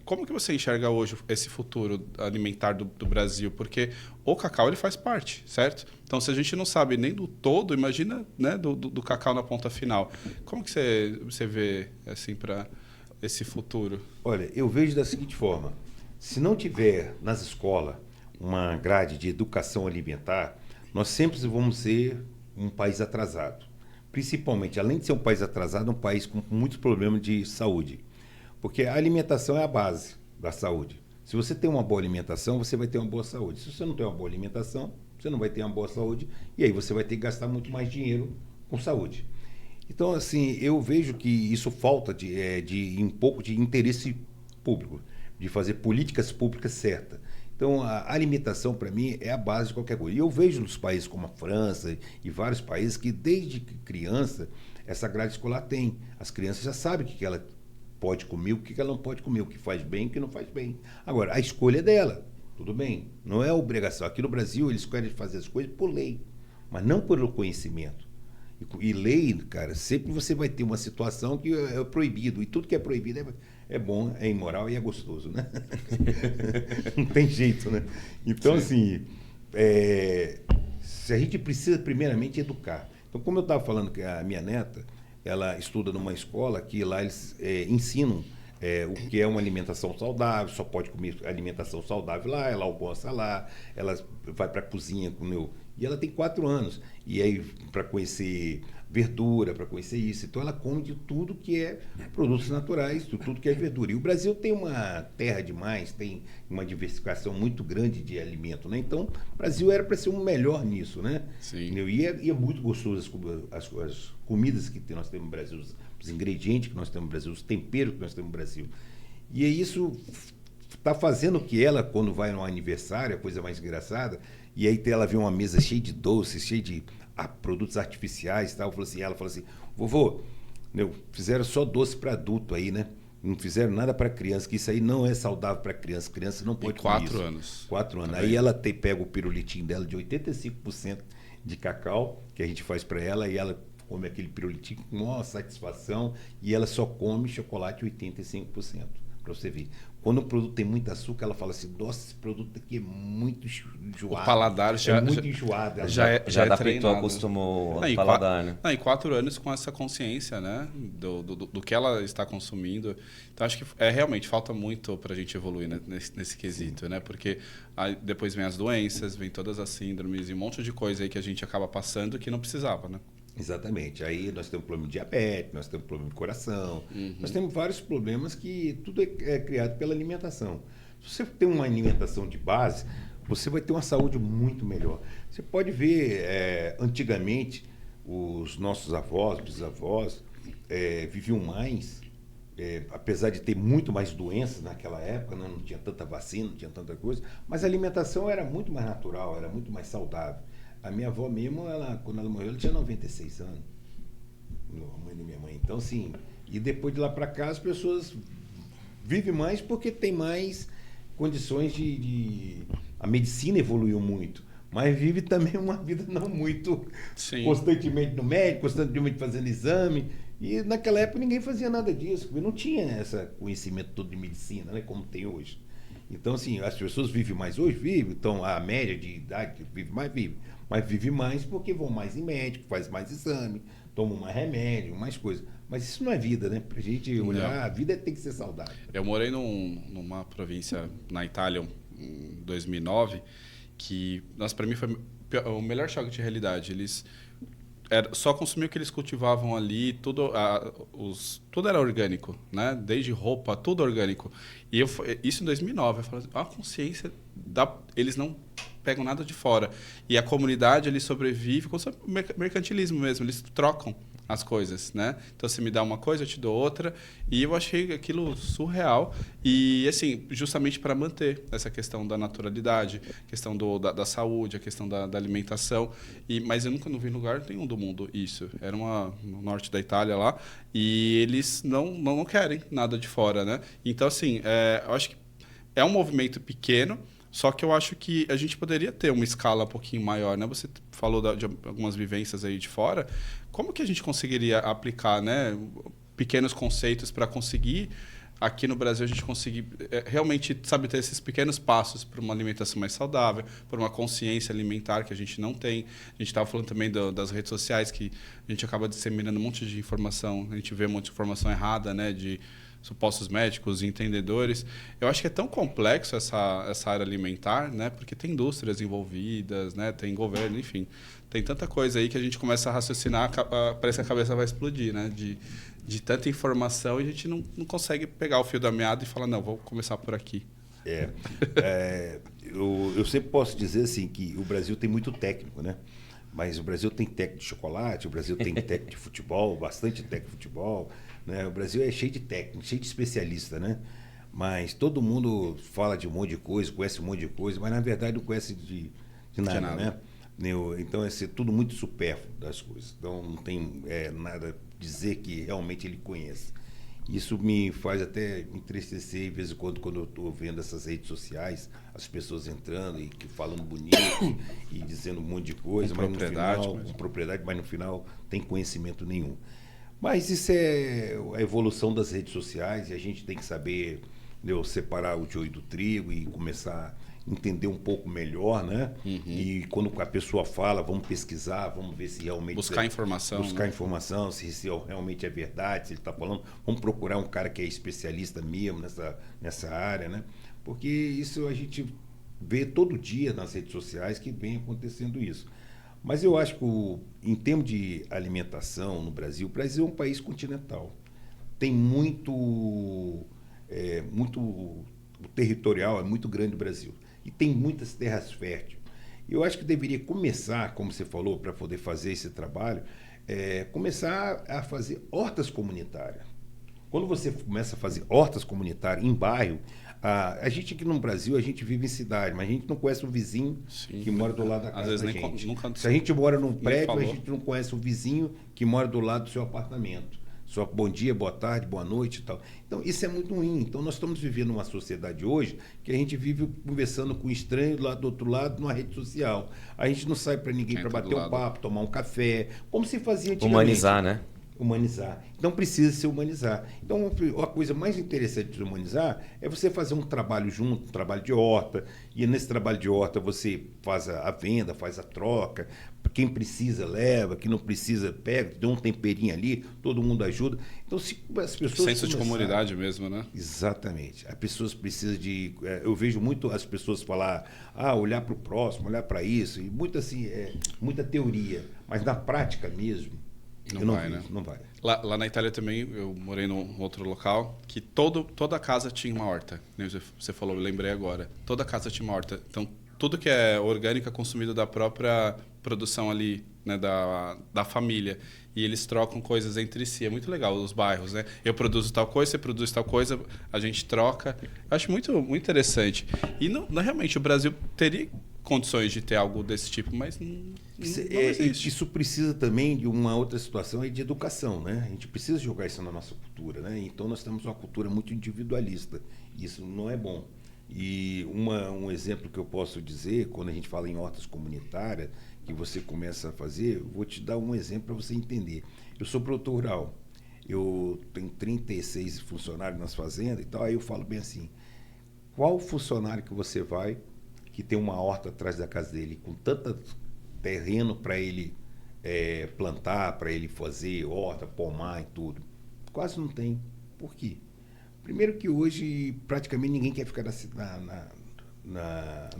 Como que você enxerga hoje esse futuro alimentar do Brasil? Porque o cacau ele faz parte, certo? Então, se a gente não sabe nem do todo, imagina, né, do cacau na ponta final. Como que você vê assim, para esse futuro? Olha, eu vejo da seguinte forma. Se não tiver nas escolas uma grade de educação alimentar, nós sempre vamos ser um país atrasado. Principalmente, além de ser um país atrasado, um país com muitos problemas de saúde. Porque a alimentação é a base da saúde. Se você tem uma boa alimentação, você vai ter uma boa saúde. Se você não tem uma boa alimentação, você não vai ter uma boa saúde. E aí você vai ter que gastar muito mais dinheiro com saúde. Então, assim, eu vejo que isso falta de um pouco de interesse público, de fazer políticas públicas certas. Então, a alimentação, para mim, é a base de qualquer coisa. E eu vejo nos países como a França e vários países que, desde criança, essa grade escolar tem. As crianças já sabem o que ela pode comer, o que ela não pode comer, o que faz bem e o que não faz bem. Agora, a escolha é dela, tudo bem, não é obrigação. Aqui no Brasil, eles querem fazer as coisas por lei, mas não pelo conhecimento. E lei, cara, sempre você vai ter uma situação que é proibido, e tudo que é proibido é bom, é imoral e é gostoso, né? Não tem jeito, né? Então, assim, se a gente precisa primeiramente educar. Então, como eu estava falando que a minha neta, ela estuda numa escola que lá eles ensinam o que é uma alimentação saudável, só pode comer alimentação saudável lá, ela almoça lá, ela vai para a cozinha com e ela tem 4 anos. E aí, para conhecer verdura, para conhecer isso. Então ela come de tudo que é produtos naturais, de tudo que é verdura. E o Brasil tem uma terra demais, tem uma diversificação muito grande de alimento, né? Então o Brasil era para ser um melhor nisso, né? Sim. Entendeu? E é muito gostoso as comidas que nós temos no Brasil, os ingredientes que nós temos no Brasil, os temperos que nós temos no Brasil. E isso está fazendo que ela, quando vai num aniversário, a coisa mais engraçada, e aí ela vê uma mesa cheia de doces, cheia de produtos artificiais e tal, ela falou assim, vovô, fizeram só doce para adulto aí, né? Não fizeram nada para criança, que isso aí não é saudável para criança. Criança não pode comer isso. 4 anos. 4 anos. Tá aí ela pega o pirulitinho dela de 85% de cacau, que a gente faz para ela, e ela come aquele pirulitinho com maior satisfação, e ela só come chocolate 85%. Para você ver. Quando o produto tem muito açúcar, ela fala assim, nossa, esse produto aqui é muito enjoado. O paladar é muito enjoado. Já adaptou, treinado. acostumou ao paladar, né? Em 4 anos com essa consciência, né? Do que ela está consumindo. Então, acho que realmente falta muito para a gente evoluir, né? nesse quesito, né? Porque aí depois vem as doenças, vem todas as síndromes e um monte de coisa aí que a gente acaba passando que não precisava, né? Exatamente. Aí nós temos problema de diabetes, nós temos problema de coração, nós temos vários problemas que tudo é criado pela alimentação. Se você tem uma alimentação de base, você vai ter uma saúde muito melhor. Você pode ver, antigamente, os nossos avós, bisavós, viviam mais, apesar de ter muito mais doenças naquela época, né? Não tinha tanta vacina, não tinha tanta coisa, mas a alimentação era muito mais natural, era muito mais saudável. A minha avó mesmo, quando ela morreu, ela tinha 96 anos. A mãe da minha mãe. Então, assim, e depois de lá para cá, as pessoas vivem mais porque tem mais condições A medicina evoluiu muito, mas vive também uma vida não muito constantemente no médico, constantemente fazendo exame. E naquela época ninguém fazia nada disso, porque não tinha esse conhecimento todo de medicina, né, como tem hoje. Então, assim, as pessoas vivem mais hoje, vivem. Então, a média de idade vive mais, vive. Mas vive mais porque vão mais em médico, faz mais exame, tomam mais remédio, mais coisa. Mas isso não é vida, né? Pra gente olhar, a vida tem que ser saudável. Eu morei numa província na Itália em 2009, que, nossa, para mim foi o melhor choque de realidade. Eles só consumiam o que eles cultivavam ali, tudo era orgânico, né? Desde roupa, tudo orgânico. E isso em 2009, eu falei, a consciência, eles não pegam nada de fora. E a comunidade ali sobrevive com mercantilismo mesmo, eles trocam as coisas, né? Então, você me dá uma coisa, eu te dou outra. E eu achei aquilo surreal. E, assim, justamente para manter essa questão da naturalidade, questão da saúde, a questão da alimentação. Mas eu nunca não vi em lugar nenhum do mundo isso. Era no norte da Itália lá. E eles não querem nada de fora, né? Então, assim, eu acho que é um movimento pequeno, só que eu acho que a gente poderia ter uma escala um pouquinho maior, né? Você falou de algumas vivências aí de fora. Como que a gente conseguiria aplicar, né, pequenos conceitos para conseguir, aqui no Brasil, a gente conseguir realmente, sabe, ter esses pequenos passos para uma alimentação mais saudável, para uma consciência alimentar que a gente não tem. A gente estava falando também das redes sociais, que a gente acaba disseminando um monte de informação, a gente vê um monte de informação errada, né, de supostos médicos e entendedores. Eu acho que é tão complexo essa área alimentar, né? Porque tem indústrias envolvidas, né? Tem governo, enfim. Tem tanta coisa aí que a gente começa a raciocinar, parece que a cabeça vai explodir, né? De tanta informação, e a gente não consegue pegar o fio da meada e falar, não, vou começar por aqui. Eu sempre posso dizer assim que o Brasil tem muito técnico, né? Mas o Brasil tem técnico de chocolate, o Brasil tem técnico de futebol, bastante técnico de futebol, né? O Brasil é cheio de técnico, cheio de especialista, né? Mas todo mundo fala de um monte de coisa, conhece um monte de coisa, mas na verdade não conhece de nada, né? Então é tudo muito supérfluo das coisas. Então não tem nada a dizer que realmente ele conhece. Isso me faz até me entristecer de vez em quando eu estou vendo essas redes sociais, as pessoas entrando e falando bonito e dizendo um monte de coisa, mas no final, com propriedade, mas no final tem conhecimento nenhum. Mas isso é a evolução das redes sociais, e a gente tem que saber separar o joio do trigo e começar a entender um pouco melhor, né? E quando a pessoa fala, vamos pesquisar, vamos ver se realmente... Buscar informação. Buscar informação, se realmente é verdade, se ele está falando. Vamos procurar um cara que é especialista mesmo nessa área, né? Porque isso a gente vê todo dia nas redes sociais que vem acontecendo isso. Mas eu acho que, em termos de alimentação no Brasil, o Brasil é um país continental. Tem muito territorial, é muito grande o Brasil. E tem muitas terras férteis. Eu acho que deveria começar, como você falou, para poder fazer esse trabalho, começar a fazer hortas comunitárias. Quando você começa a fazer hortas comunitárias em bairro, a gente aqui no Brasil, a gente vive em cidade, mas a gente não conhece o vizinho que mora do lado da casa da gente. Se a gente mora num prédio, a gente não conhece o vizinho que mora do lado do seu apartamento. Só bom dia, boa tarde, boa noite e tal. Então, isso é muito ruim. Então, nós estamos vivendo uma sociedade hoje que a gente vive conversando com estranhos lá do outro lado numa rede social. A gente não sai para ninguém para bater um papo, tomar um café, como se fazia antigamente. Humanizar, né? Humanizar. Então precisa se humanizar. Então a coisa mais interessante de humanizar é você fazer um trabalho junto, um trabalho de horta, e nesse trabalho de horta você faz a venda, faz a troca, quem precisa leva, quem não precisa pega, dá um temperinho ali, todo mundo ajuda. Então se as pessoas senso de comunidade mesmo, né? Exatamente. As pessoas precisam de... eu vejo muito as pessoas falar, olhar para o próximo, olhar para isso, e muito assim, muita teoria, mas na prática mesmo, não vai. Lá na Itália também, eu morei num outro local que toda casa tinha uma horta. Você falou, eu lembrei agora. Toda casa tinha uma horta. Então, tudo que é orgânico é consumido da própria produção ali, né, da família. E eles trocam coisas entre si. É muito legal, os bairros, né? Eu produzo tal coisa, você produz tal coisa, a gente troca. Acho muito, muito interessante. E realmente o Brasil teria condições de ter algo desse tipo, mas não existe. Isso precisa também de uma outra situação de educação, né? A gente precisa jogar isso na nossa cultura, né? Então nós temos uma cultura muito individualista. Isso não é bom. E um exemplo que eu posso dizer, quando a gente fala em hortas comunitárias, que você começa a fazer, eu vou te dar um exemplo para você entender. Eu sou produtor rural. Eu tenho 36 funcionários nas fazendas e tal, aí eu falo bem assim, qual funcionário que você vai que tem uma horta atrás da casa dele, com tanto terreno para ele plantar, para ele fazer horta, pomar e tudo? Quase não tem. Por quê? Primeiro que hoje praticamente ninguém quer ficar na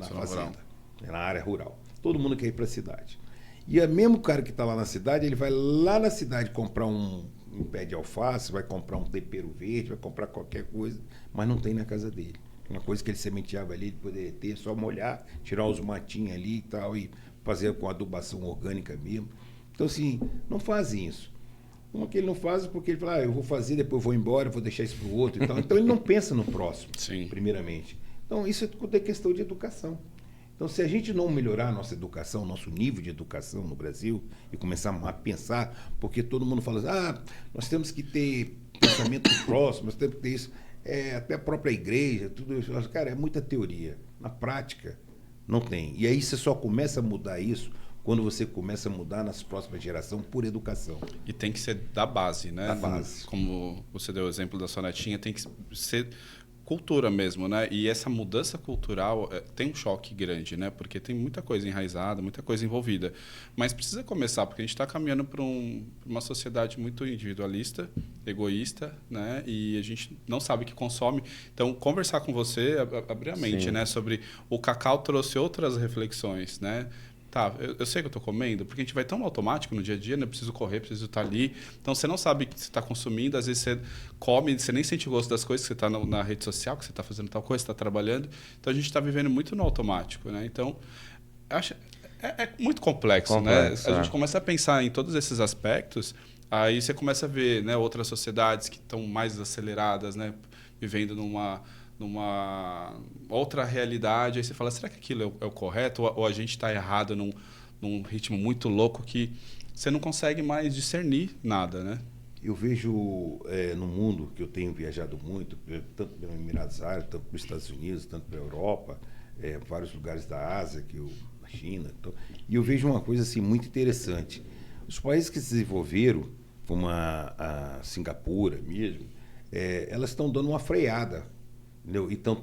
fazenda, na área rural. Todo mundo quer ir para a cidade. E mesmo o cara que está lá na cidade, ele vai lá na cidade comprar um pé de alface, vai comprar um tempero verde, vai comprar qualquer coisa, mas não tem na casa dele. Uma coisa que ele sementeava ali, ele poderia ter, só molhar, tirar os matinhos ali e tal, e fazer com adubação orgânica mesmo. Então, assim, não fazem isso. Uma que ele não faz porque ele fala, eu vou fazer, depois eu vou embora, vou deixar isso para o outro e tal. Então, ele não pensa no próximo, primeiramente. Então, isso é tudo questão de educação. Então, se a gente não melhorar a nossa educação, nosso nível de educação no Brasil, e começar a pensar, porque todo mundo fala, nós temos que ter pensamento próximo, nós temos que ter isso... até a própria igreja, tudo isso. Cara, é muita teoria. Na prática, não tem. E aí você só começa a mudar isso quando você começa a mudar nas próximas gerações por educação. E tem que ser da base, né? Da base. Como você deu o exemplo da sua netinha, tem que ser cultura mesmo, né? E essa mudança cultural tem um choque grande, né? Porque tem muita coisa enraizada, muita coisa envolvida. Mas precisa começar, porque a gente está caminhando para uma sociedade muito individualista, egoísta, né? E a gente não sabe o que consome. Então, conversar com você, abrir a mente, né? Sobre o Cacau trouxe outras reflexões, né? Tá, eu sei que eu estou comendo, porque a gente vai tão automático no dia a dia, né? Eu preciso correr, preciso estar ali. Então, você não sabe o que você está consumindo. Às vezes, você come, você nem sente o gosto das coisas, que você está na rede social, que você está fazendo tal coisa, está trabalhando. Então, a gente está vivendo muito no automático, né? Então, acho, é muito complexo, né? A gente começa a pensar em todos esses aspectos, aí você começa a ver, né, outras sociedades que estão mais aceleradas, né? Vivendo numa outra realidade, aí você fala, será que aquilo é o correto? Ou a gente está errado num ritmo muito louco que você não consegue mais discernir nada, né? Eu vejo no mundo, que eu tenho viajado muito, tanto para os Emirados Árabes, tanto para os Estados Unidos, tanto para a Europa, vários lugares da Ásia, na China, e eu vejo uma coisa assim, muito interessante. Os países que se desenvolveram, como a Singapura mesmo, elas estão dando uma freada, entendeu? E estão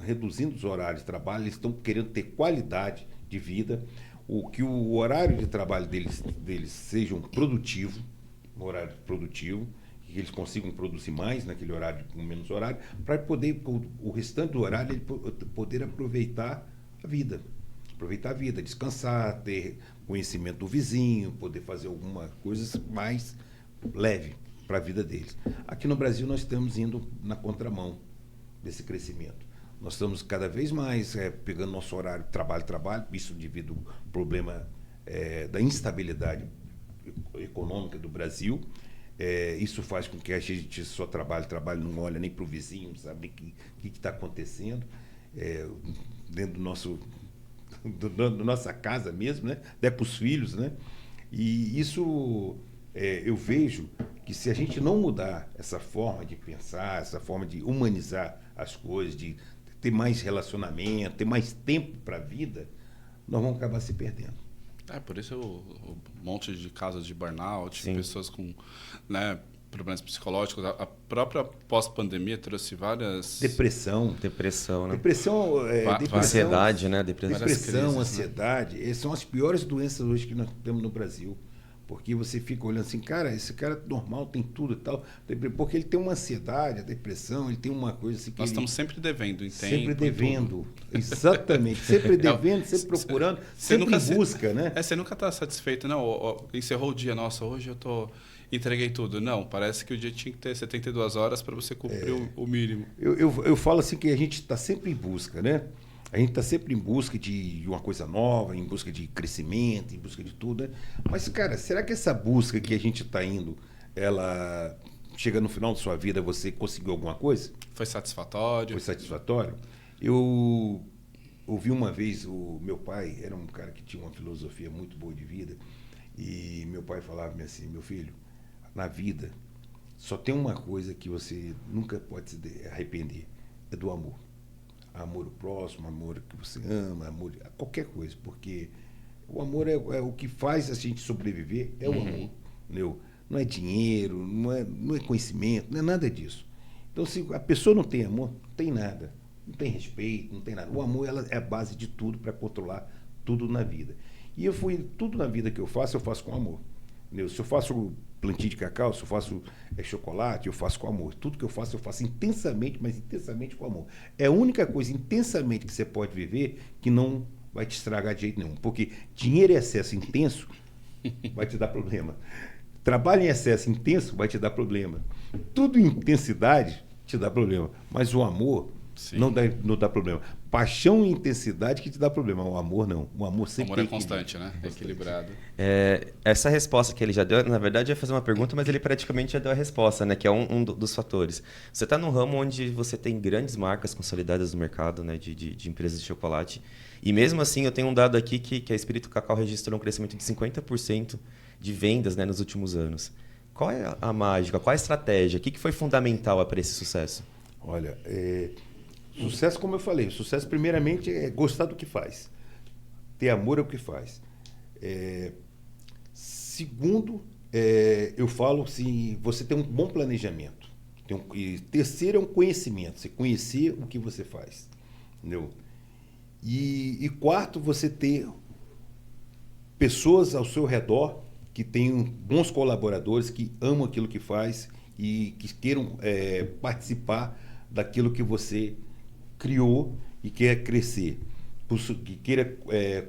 reduzindo os horários de trabalho, eles estão querendo ter qualidade de vida, que o horário de trabalho deles seja um horário produtivo, que eles consigam produzir mais naquele horário com menos horário, para poder, o restante do horário, ele poder aproveitar a vida, descansar, conhecimento do vizinho, poder fazer alguma coisa mais leve para a vida deles. Aqui no Brasil nós estamos indo na contramão desse crescimento. Nós estamos cada vez mais pegando nosso horário de trabalho, isso devido ao problema da instabilidade econômica do Brasil. Isso faz com que a gente só trabalhe, não olha nem para o vizinho, não sabe nem o que está acontecendo dentro do nosso, da nossa casa mesmo, né? Até para os filhos, né? E isso eu vejo que se a gente não mudar essa forma de pensar, essa forma de humanizar as coisas, de ter mais relacionamento, ter mais tempo para a vida, nós vamos acabar se perdendo. Por isso o monte de casos de burnout, Sim. pessoas com, né, problemas psicológicos. A própria pós-pandemia trouxe várias... Depressão, né? depressão, Ansiedade, né? Depressão, crises, ansiedade, essas são as piores doenças hoje que nós temos no Brasil. Porque você fica olhando assim, cara, esse cara é normal, tem tudo e tal. Porque ele tem uma ansiedade, a depressão, ele tem uma coisa assim que Nós estamos sempre devendo em tempo. Sempre devendo. Exatamente. Sempre devendo, sempre procurando, sempre em busca, né? Você nunca está satisfeito. Não, encerrou o dia, nossa, hoje entreguei tudo. Não, parece que o dia tinha que ter 72 horas para você cumprir o mínimo. Eu falo assim que a gente está sempre em busca, né? A gente está sempre em busca de uma coisa nova, em busca de crescimento, em busca de tudo, né? Mas, cara, será que essa busca que a gente está indo, ela chega no final da sua vida, você conseguiu alguma coisa? Foi satisfatório? Foi satisfatório? Eu ouvi uma vez, o meu pai era um cara que tinha uma filosofia muito boa de vida, e meu pai falava-me assim, meu filho, na vida só tem uma coisa que você nunca pode se arrepender, é do amor. Amor ao próximo, amor que você ama, amor a qualquer coisa, porque o amor é o que faz a gente sobreviver, é o amor, entendeu? Não é dinheiro, não é conhecimento, não é nada disso. Então, se a pessoa não tem amor, não tem nada, não tem respeito, não tem nada. O amor é a base de tudo para controlar tudo na vida. E tudo na vida que eu faço com amor. Entendeu? Se eu faço plantio de cacau, se eu faço chocolate, eu faço com amor. Tudo que eu faço intensamente, mas intensamente com amor. É a única coisa intensamente que você pode viver que não vai te estragar de jeito nenhum. Porque dinheiro em excesso intenso vai te dar problema. Trabalho em excesso intenso vai te dar problema. Tudo em intensidade te dá problema. Mas o amor não dá problema. Paixão e intensidade que te dá problema. O amor não. O amor sempre o amor é constante, né? É equilibrado. Essa resposta que ele já deu, na verdade, ia fazer uma pergunta, mas ele praticamente já deu a resposta, né? Que é um dos fatores. Você está num ramo onde você tem grandes marcas consolidadas no mercado, né? De empresas de chocolate. E mesmo assim, eu tenho um dado aqui que a Espírito Cacau registrou um crescimento de 50% de vendas, né, nos últimos anos. Qual é a mágica? Qual é a estratégia? O que foi fundamental para esse sucesso? Olha, sucesso, como eu falei, sucesso primeiramente é gostar do que faz, ter amor ao que faz. Segundo, eu falo assim, você tem um bom planejamento. E terceiro é um conhecimento, você conhecer o que você faz, entendeu? E quarto, você ter pessoas ao seu redor que tenham bons colaboradores, que amam aquilo que faz e que queiram participar daquilo que você criou e quer crescer, que queira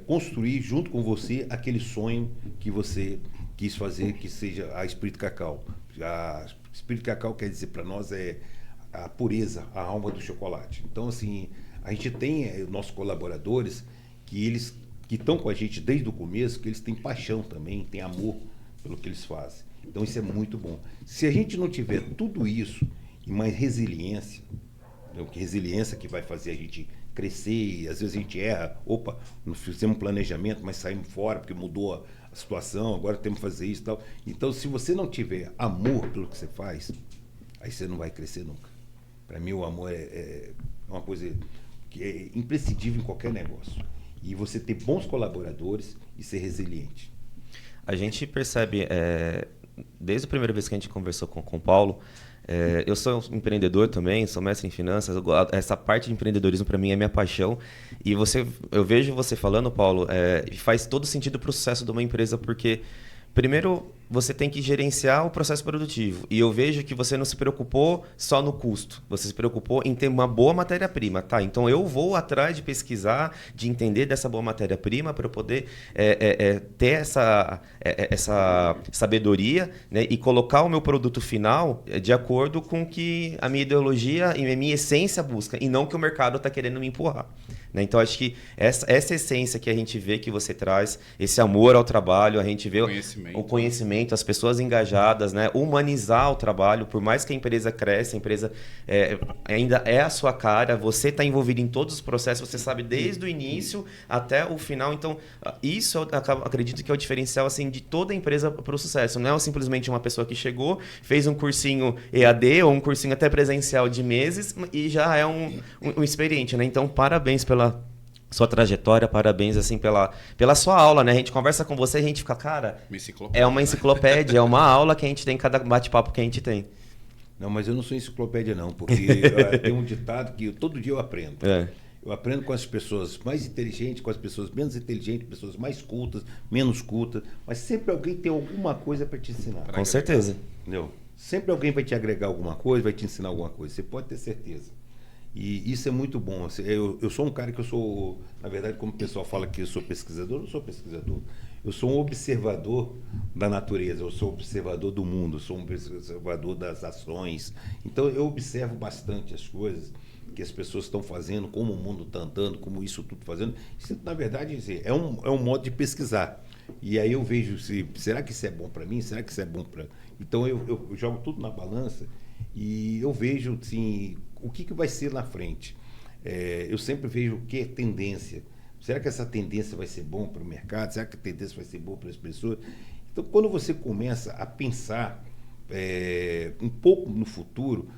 construir junto com você aquele sonho que você quis fazer, que seja a Espírito Cacau. A Espírito Cacau quer dizer para nós a pureza, a alma do chocolate. Então, assim, a gente tem nossos colaboradores que estão com a gente desde o começo, que eles têm paixão também, têm amor pelo que eles fazem. Então, isso é muito bom. Se a gente não tiver tudo isso e mais resiliência, que resiliência que vai fazer a gente crescer, e às vezes a gente erra, não fizemos um planejamento, mas saímos fora porque mudou a situação, agora temos que fazer isso e tal. Então, se você não tiver amor pelo que você faz, aí você não vai crescer nunca. Para mim, o amor é uma coisa que é imprescindível em qualquer negócio. E você ter bons colaboradores e ser resiliente. A gente percebe, desde a primeira vez que a gente conversou com o Paulo, eu sou um empreendedor também, sou mestre em finanças, essa parte de empreendedorismo para mim é minha paixão. E eu vejo você falando, Paulo, faz todo sentido para o sucesso de uma empresa, porque, primeiro, você tem que gerenciar o processo produtivo. E eu vejo que você não se preocupou só no custo. Você se preocupou em ter uma boa matéria-prima. Tá, então eu vou atrás de pesquisar, de entender dessa boa matéria-prima para eu poder ter essa sabedoria, né, e colocar o meu produto final de acordo com o que a minha ideologia e a minha essência busca, e não que o mercado está querendo me empurrar. Né? Então, acho que essa essência que a gente vê que você traz, esse amor ao trabalho, a gente vê o conhecimento, as pessoas engajadas, né? Humanizar o trabalho, por mais que a empresa cresça, a empresa ainda é a sua cara, você está envolvido em todos os processos, você sabe desde o início até o final. Então, isso eu acredito que é o diferencial assim, de toda empresa para o sucesso. Não é simplesmente uma pessoa que chegou, fez um cursinho EAD ou um cursinho até presencial de meses e já é um experiente. Né? Então, parabéns pela sua trajetória, parabéns assim pela sua aula, né? A gente conversa com você, a gente fica, cara, é uma enciclopédia, é uma aula que a gente tem em cada bate-papo que a gente tem. Não, mas eu não sou enciclopédia não, porque tem um ditado que todo dia eu aprendo. Eu aprendo com as pessoas mais inteligentes, com as pessoas menos inteligentes, pessoas mais cultas, menos cultas, mas sempre alguém tem alguma coisa para te ensinar. Com certeza. Entendeu? Sempre alguém vai te agregar alguma coisa, vai te ensinar alguma coisa, você pode ter certeza. E isso é muito bom. Eu sou um cara que eu sou, na verdade, como o pessoal fala que eu sou pesquisador, eu não sou pesquisador. Eu sou um observador da natureza, eu sou um observador do mundo, eu sou um observador das ações. Então, eu observo bastante as coisas que as pessoas estão fazendo, como o mundo está andando, como isso tudo fazendo. Isso, na verdade, é um modo de pesquisar. E aí eu vejo, será que isso é bom para mim? Será que isso é bom para... Então, eu jogo tudo na balança e eu vejo, assim, o que vai ser na frente. Eu sempre vejo o que é tendência. Será que essa tendência vai ser bom para o mercado? Será que a tendência vai ser boa para as pessoas? Então, quando você começa a pensar um pouco no futuro,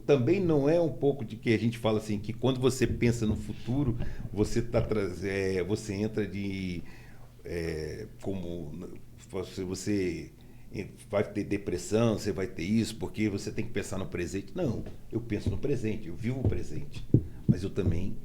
também não é um pouco de que a gente fala assim, que quando você pensa no futuro, você entra de... como você vai ter depressão, você vai ter isso, porque você tem que pensar no presente. Não, eu penso no presente, eu vivo o presente, mas eu também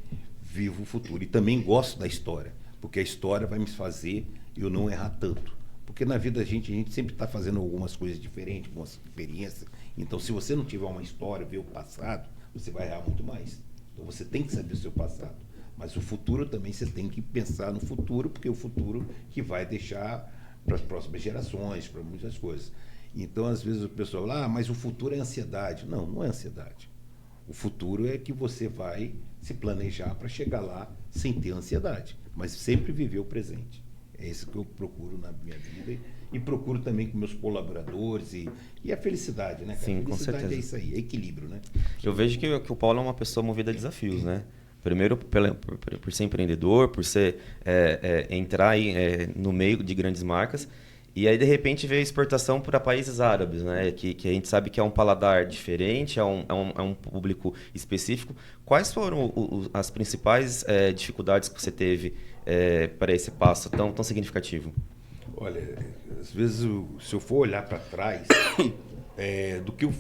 vivo o futuro. E também gosto da história, porque a história vai me fazer eu não errar tanto. Porque na vida a gente sempre está fazendo algumas coisas diferentes, algumas experiências. Então, se você não tiver uma história, ver o passado, você vai errar muito mais. Então, você tem que saber o seu passado. Mas o futuro também, você tem que pensar no futuro, porque é o futuro que vai deixar para as próximas gerações, para muitas coisas. Então, às vezes o pessoal fala, mas o futuro é ansiedade. Não, não é ansiedade. O futuro é que você vai se planejar para chegar lá sem ter ansiedade, mas sempre viver o presente. É isso que eu procuro na minha vida e procuro também com meus colaboradores e a felicidade, né, cara? Sim, a felicidade com certeza. É isso aí, é equilíbrio, né? Eu vejo que o Paulo é uma pessoa movida a desafios, né? Primeiro, por ser empreendedor, por ser entrar aí, no meio de grandes marcas, e aí, de repente, veio a exportação para países árabes, né? Que a gente sabe que é um paladar diferente, é um público específico. Quais foram as principais dificuldades que você teve para esse passo tão significativo? Olha, às vezes, se eu for olhar para trás, do que eu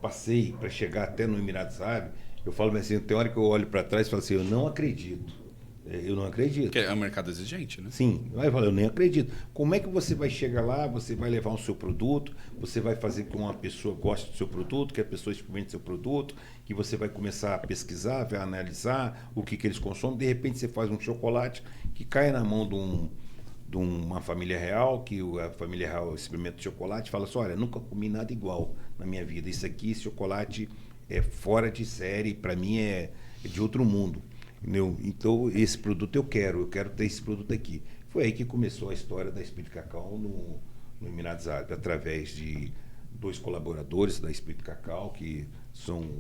passei para chegar até no Emirados Árabes, eu falo assim, tem hora que eu olho para trás e falo assim, eu não acredito. Eu não acredito. Porque é um mercado exigente, né? Sim, eu nem acredito. Como é que você vai chegar lá, você vai levar o seu produto, você vai fazer com que uma pessoa goste do seu produto, que a pessoa experimente seu produto, que você vai começar a pesquisar, vai analisar o que eles consomem, de repente você faz um chocolate que cai na mão de uma família real, que a família real experimenta o chocolate e fala assim, olha, nunca comi nada igual na minha vida, esse chocolate é fora de série, para mim é de outro mundo. Então, esse produto eu quero ter esse produto aqui. Foi aí que começou a história da Espírito Cacau no Emirados Árabes, através de 2 colaboradores da Espírito Cacau, que são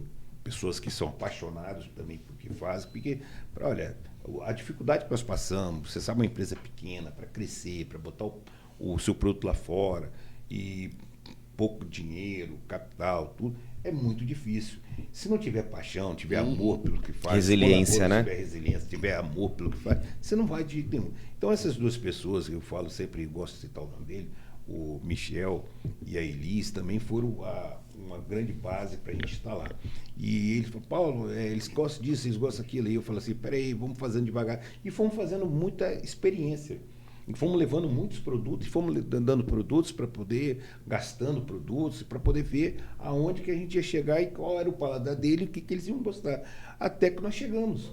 pessoas que são apaixonadas também por que fazem, porque, olha, a dificuldade que nós passamos, você sabe, uma empresa pequena, para crescer, para botar o seu produto lá fora, e pouco dinheiro, capital, tudo, é muito difícil. Se não tiver paixão, tiver amor pelo que faz, resiliência, né? Se tiver resiliência, tiver amor pelo que faz, você não vai de jeito nenhum. Então, essas 2 pessoas, eu falo sempre, gosto de citar o nome dele, o Michel e a Elis, também foram uma grande base para a gente estar lá. E eles falaram, Paulo, eles gostam disso, eles gostam daquilo. E eu falo assim, peraí, vamos fazendo devagar. E fomos fazendo muita experiência. E fomos levando muitos produtos, e fomos dando produtos para poder, gastando produtos, para poder ver aonde que a gente ia chegar e qual era o paladar dele e o que, que eles iam gostar. Até que nós chegamos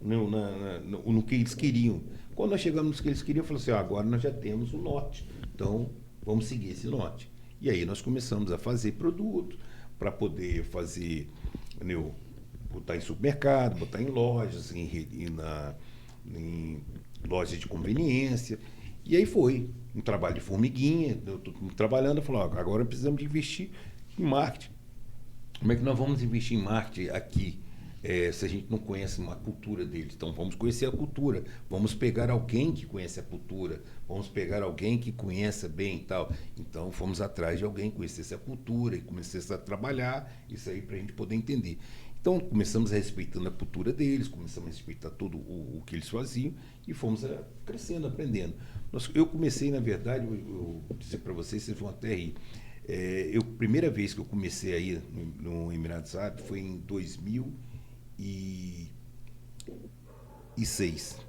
no que eles queriam. Quando nós chegamos no que eles queriam, eu falei assim, agora nós já temos o norte, então vamos seguir esse norte. E aí nós começamos a fazer produto para poder fazer, botar em supermercado, botar em lojas, em lojas de conveniência. E aí foi um trabalho de formiguinha, eu estou trabalhando, eu falo, agora precisamos de investir em marketing. Como é que nós vamos investir em marketing aqui? Se a gente não conhece uma cultura deles. Então, vamos conhecer a cultura. Vamos pegar alguém que conhece a cultura. Vamos pegar alguém que conheça bem e tal. Então, fomos atrás de alguém que conhecesse a cultura e começasse a trabalhar isso aí para a gente poder entender. Então, começamos respeitando a cultura deles, começamos a respeitar tudo o que eles faziam e fomos crescendo, aprendendo. Eu comecei, na verdade, eu vou dizer para vocês vão até rir. A primeira vez que eu comecei aí no Emirados Árabes foi em 2006.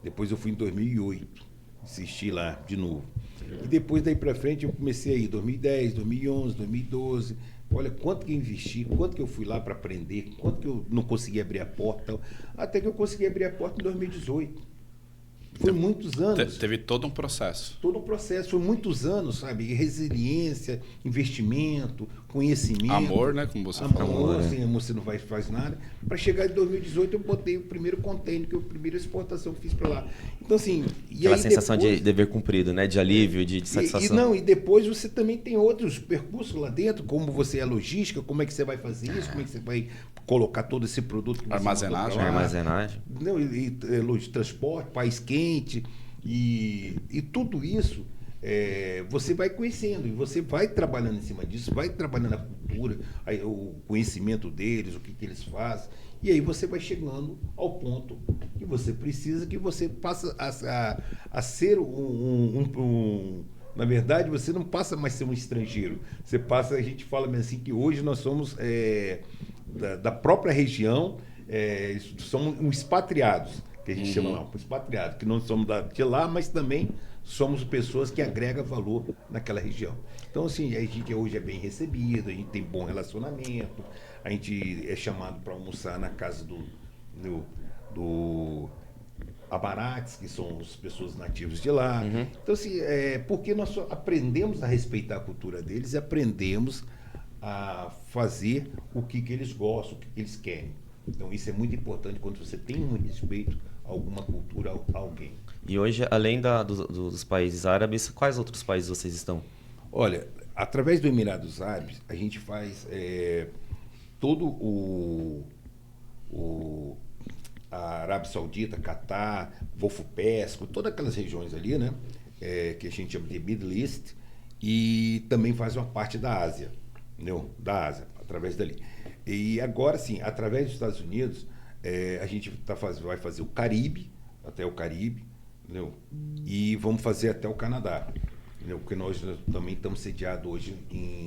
Depois eu fui em 2008, assisti lá de novo. E depois daí para frente eu comecei aí 2010, 2011, 2012. Olha quanto que eu investi, quanto que eu fui lá para aprender, quanto que eu não consegui abrir a porta, até que eu consegui abrir a porta em 2018. Foi muitos anos. Teve todo um processo. Todo um processo. Foi muitos anos, sabe? Resiliência, investimento, conhecimento. Amor, né? Como você falou. Amor, sem amor você não faz nada. Para chegar em 2018, eu botei o primeiro container, que é a primeira exportação que fiz para lá. Então, assim... Aquela sensação de dever cumprido, né? De alívio, de satisfação. E depois você também tem outros percursos lá dentro, como você é logística, como é que você vai fazer isso, como é que você vai colocar todo esse produto que você armazenagem. Não, e transporte, país quente, e tudo isso você vai conhecendo, e você vai trabalhando em cima disso, vai trabalhando a cultura, o conhecimento deles, o que eles fazem, e aí você vai chegando ao ponto que você precisa, que você passa a ser na verdade, você não passa mais a ser um estrangeiro. Você passa, a gente fala assim, que hoje nós somos da própria região, somos expatriados, que a gente chama lá, expatriados, que não somos de lá, mas também somos pessoas que agregam valor naquela região. Então, assim, a gente hoje é bem recebido, a gente tem bom relacionamento, a gente é chamado para almoçar na casa do Amarates, que são as pessoas nativas de lá. Então, assim, porque nós aprendemos a respeitar a cultura deles e aprendemos a fazer o que eles gostam, o que eles querem. Então, isso é muito importante quando você tem um respeito a alguma cultura, a alguém. E hoje, além dos países árabes, quais outros países vocês estão? Olha, através do Emirados Árabes, a gente faz todo a Arábia Saudita, Catar, Golfo Pérsico, todas aquelas regiões ali, né? Que a gente chama de Middle East, e também faz uma parte da Ásia, entendeu? Da Ásia, através dali. E agora sim, através dos Estados Unidos, a gente vai fazer o Caribe, até o Caribe, entendeu? E vamos fazer até o Canadá, entendeu? Porque nós também estamos sediados hoje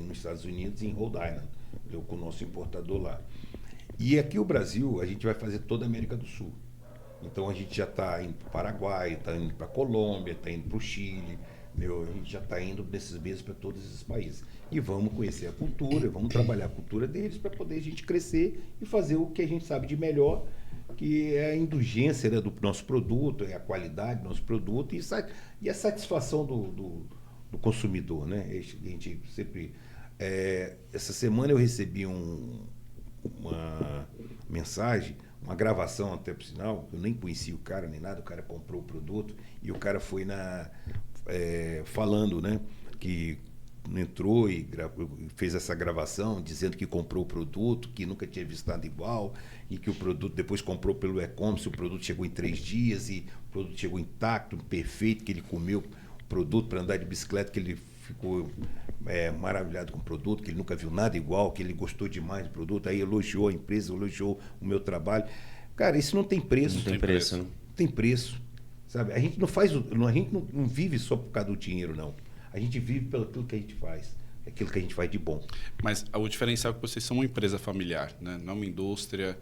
nos Estados Unidos, em Rhode Island, entendeu? Com o nosso importador lá. E aqui o Brasil, a gente vai fazer toda a América do Sul. Então a gente já está indo para o Paraguai, está indo para a Colômbia, está indo para o Chile, entendeu? A gente já está indo nesses meses para todos esses países. E vamos conhecer a cultura, vamos trabalhar a cultura deles para poder a gente crescer e fazer o que a gente sabe de melhor, que é a indulgência, né, do nosso produto, é a qualidade do nosso produto e a satisfação do consumidor, né? A gente sempre... essa semana eu recebi uma mensagem, uma gravação até por sinal, eu nem conhecia o cara nem nada, o cara comprou o produto e o cara foi falando, né, que entrou e fez essa gravação dizendo que comprou o produto, que nunca tinha visto nada igual e que o produto depois comprou pelo e-commerce, o produto chegou em 3 dias e o produto chegou intacto, perfeito, que ele comeu o produto para andar de bicicleta, que ele ficou maravilhado com o produto, que ele nunca viu nada igual, que ele gostou demais do produto, aí elogiou a empresa, elogiou o meu trabalho. Cara, isso não tem preço. Não tem preço, né? Não tem preço, sabe? A gente não vive só por causa do dinheiro, não. A gente vive pelo aquilo que a gente faz, aquilo que a gente faz de bom. Mas o diferencial é que vocês são uma empresa familiar, né? Não uma indústria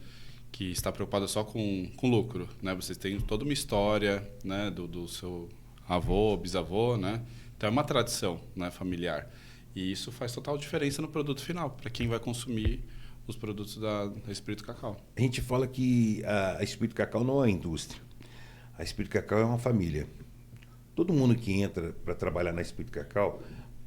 que está preocupada só com lucro, né? Vocês têm toda uma história, né, do seu avô, bisavô, né? Então é uma tradição, né, familiar. E isso faz total diferença no produto final, para quem vai consumir os produtos da Espírito Cacau. A gente fala que a Espírito Cacau não é indústria. A Espírito Cacau é uma família. Todo mundo que entra para trabalhar na Espírito Cacau,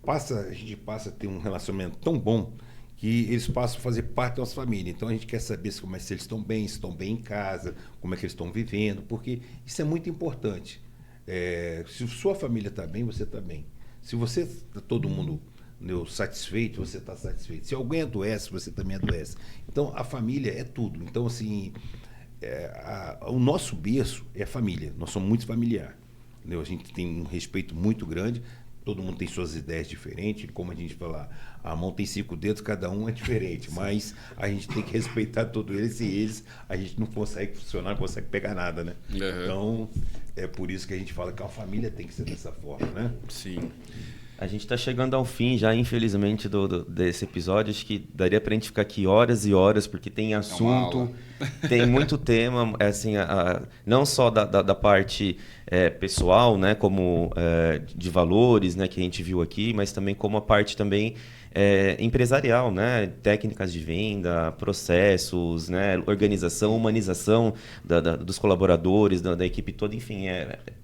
a gente passa a ter um relacionamento tão bom que eles passam a fazer parte da nossa família. Então a gente quer saber se eles estão bem, se estão bem em casa, como é que eles estão vivendo, porque isso é muito importante. Se sua família está bem, você está bem. Se você está todo mundo satisfeito, você está satisfeito. Se alguém adoece, você também adoece. Então a família é tudo. Então assim, o nosso berço é a família. Nós somos muito familiar. Entendeu? A gente tem um respeito muito grande. Todo mundo tem suas ideias diferentes, como a gente fala, a mão tem 5 dedos, cada um é diferente, mas a gente tem que respeitar todos eles, e eles a gente não consegue funcionar, não consegue pegar nada, né? Uhum. Então, é por isso que a gente fala que a família tem que ser dessa forma, né? Sim. A gente está chegando ao fim já, infelizmente, desse episódio. Acho que daria para a gente ficar aqui horas e horas, porque tem assunto, tem muito tema, assim, não só da parte pessoal, né, como de valores, né, que a gente viu aqui, mas também como a parte também empresarial, né, técnicas de venda, processos, né, organização, humanização dos colaboradores, da equipe toda, enfim,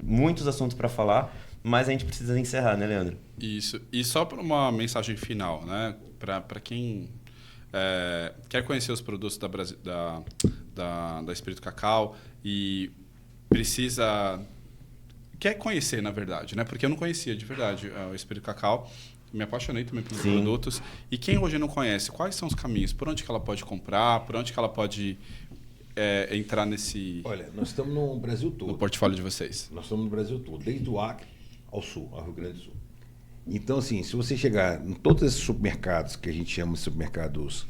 muitos assuntos para falar. Mas a gente precisa encerrar, né, Leandro? Isso. E só para uma mensagem final, né? Para quem quer conhecer os produtos da Espírito Cacau e quer conhecer, na verdade, né? Porque eu não conhecia de verdade o Espírito Cacau. Me apaixonei também pelos produtos. E quem hoje não conhece, quais são os caminhos? Por onde que ela pode comprar? Por onde que ela pode entrar nesse... Olha, nós estamos no Brasil todo. No portfólio de vocês. Nós estamos no Brasil todo, desde o Acre ao sul, ao Rio Grande do Sul. Então, assim, se você chegar em todos esses supermercados, que a gente chama de supermercados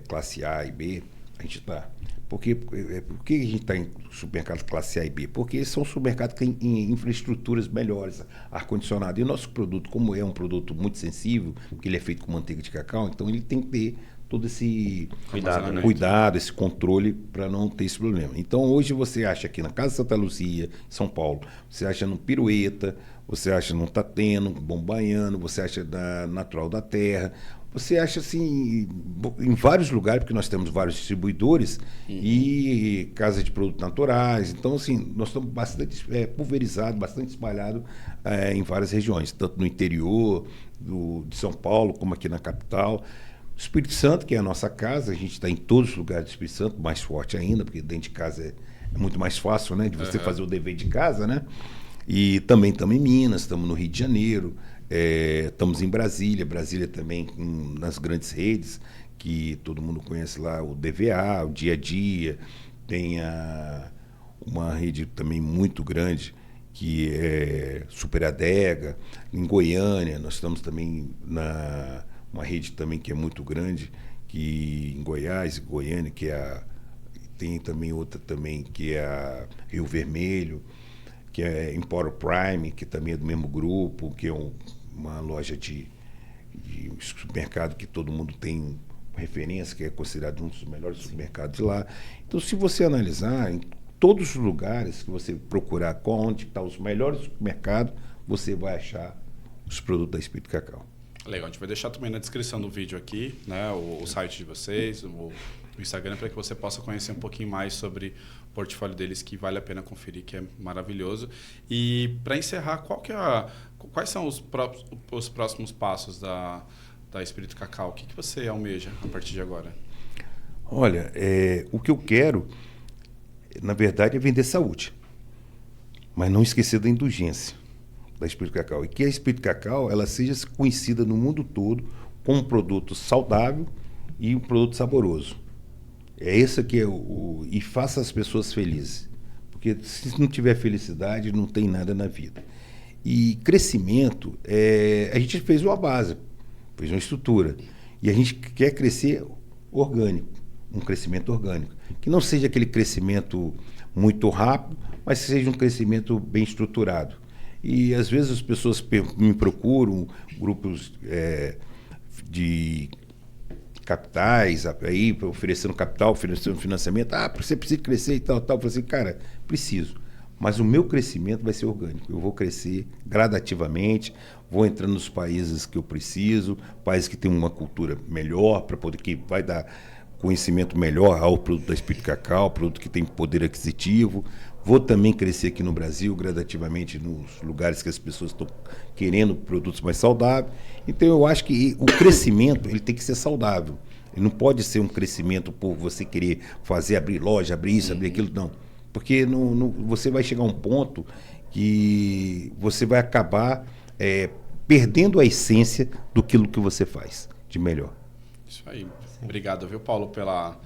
classe A e B, a gente está. Por que a gente está em supermercados classe A e B? Porque são supermercados que têm infraestruturas melhores, ar-condicionado. E o nosso produto, como é um produto muito sensível, porque ele é feito com manteiga de cacau, então ele tem que ter todo esse cuidado, esse controle para não ter esse problema. Então, hoje você acha aqui na Casa Santa Luzia, São Paulo, você acha no Pirueta, você acha no Tateno, Bom Baiano, você acha na Natural da Terra, você acha assim em vários lugares, porque nós temos vários distribuidores e casas de produtos naturais. Então, assim, nós estamos bastante pulverizados, bastante espalhados em várias regiões, tanto no interior de São Paulo, como aqui na capital. Espírito Santo, que é a nossa casa, a gente está em todos os lugares do Espírito Santo, mais forte ainda, porque dentro de casa é muito mais fácil, né, de você fazer o dever de casa, né? E também estamos em Minas, estamos no Rio de Janeiro, estamos em Brasília também nas grandes redes, que todo mundo conhece lá, o DVA, o Dia a Dia, tem uma rede também muito grande, que é Super Adega, em Goiânia, nós estamos também uma rede também que é muito grande, que em Goiás, Goiânia, tem também outra também, que é a Rio Vermelho, que é Empório Prime, que também é do mesmo grupo, que é uma loja de supermercado que todo mundo tem referência, que é considerado um dos melhores supermercados de lá. Então, se você analisar, em todos os lugares que você procurar onde estão os melhores supermercados, você vai achar os produtos da Espírito Cacau. Legal, a gente vai deixar também na descrição do vídeo aqui, né, o site de vocês, o Instagram, para que você possa conhecer um pouquinho mais sobre o portfólio deles, que vale a pena conferir, que é maravilhoso. E para encerrar, quais são os próximos passos da Espírito Cacau? O que você almeja a partir de agora? Olha, o que eu quero, na verdade, é vender saúde, mas não esquecer da indulgência da Espírito Cacau, e que a Espírito Cacau ela seja conhecida no mundo todo como um produto saudável e um produto saboroso. É esse que e faça as pessoas felizes, porque se não tiver felicidade não tem nada na vida. E crescimento, a gente fez uma base, fez uma estrutura, e a gente quer crescer orgânico, um crescimento orgânico, que não seja aquele crescimento muito rápido, mas que seja um crescimento bem estruturado. E às vezes as pessoas me procuram, grupos de capitais, aí oferecendo capital, oferecendo financiamento. Você precisa crescer e tal. Eu falei assim, cara, preciso. Mas o meu crescimento vai ser orgânico. Eu vou crescer gradativamente, vou entrando nos países que eu preciso, países que têm uma cultura melhor, para poder que vai dar conhecimento melhor ao produto da Espírito Cacau, produto que tem poder aquisitivo. Vou também crescer aqui no Brasil, gradativamente, nos lugares que as pessoas estão querendo produtos mais saudáveis. Então, eu acho que o crescimento ele tem que ser saudável. Ele não pode ser um crescimento por você querer abrir loja, abrir isso, abrir aquilo, não. Porque você vai chegar a um ponto que você vai acabar perdendo a essência daquilo que você faz de melhor. Isso aí. Obrigado, viu, Paulo, pela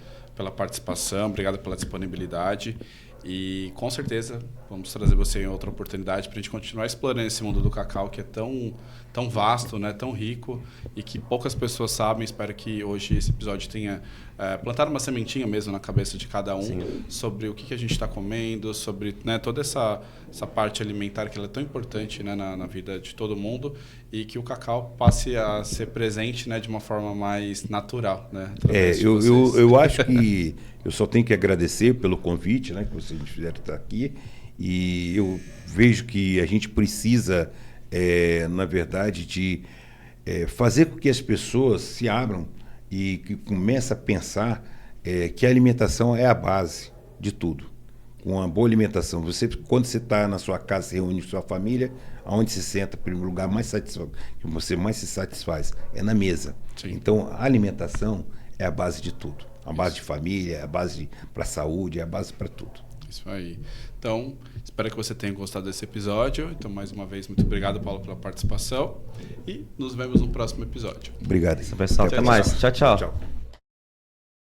participação, obrigado pela disponibilidade. E com certeza vamos trazer você em outra oportunidade para a gente continuar explorando esse mundo do cacau que é tão vasto, né, tão rico e que poucas pessoas sabem. Espero que hoje esse episódio tenha plantado uma sementinha mesmo na cabeça de cada um. Sim. Sobre o que a gente está comendo, sobre, né, toda essa parte alimentar que ela é tão importante, né, na vida de todo mundo, e que o cacau passe a ser presente, né, de uma forma mais natural. Né, eu acho que eu só tenho que agradecer pelo convite, né, que vocês me fizeram estar aqui, e eu vejo que a gente precisa, na verdade, de fazer com que as pessoas se abram e que comecem a pensar que a alimentação é a base de tudo. Com uma boa alimentação, quando você está na sua casa, se reúne com sua família, aonde se senta, primeiro lugar que você mais se satisfaz é na mesa. Sim. Então, a alimentação é a base de tudo. A base de família, a base para a saúde, a base para tudo. Isso aí. Então, espero que você tenha gostado desse episódio. Então, mais uma vez, muito obrigado, Paulo, pela participação. E nos vemos no próximo episódio. Obrigado. Pessoal, até mais. Tchau, tchau.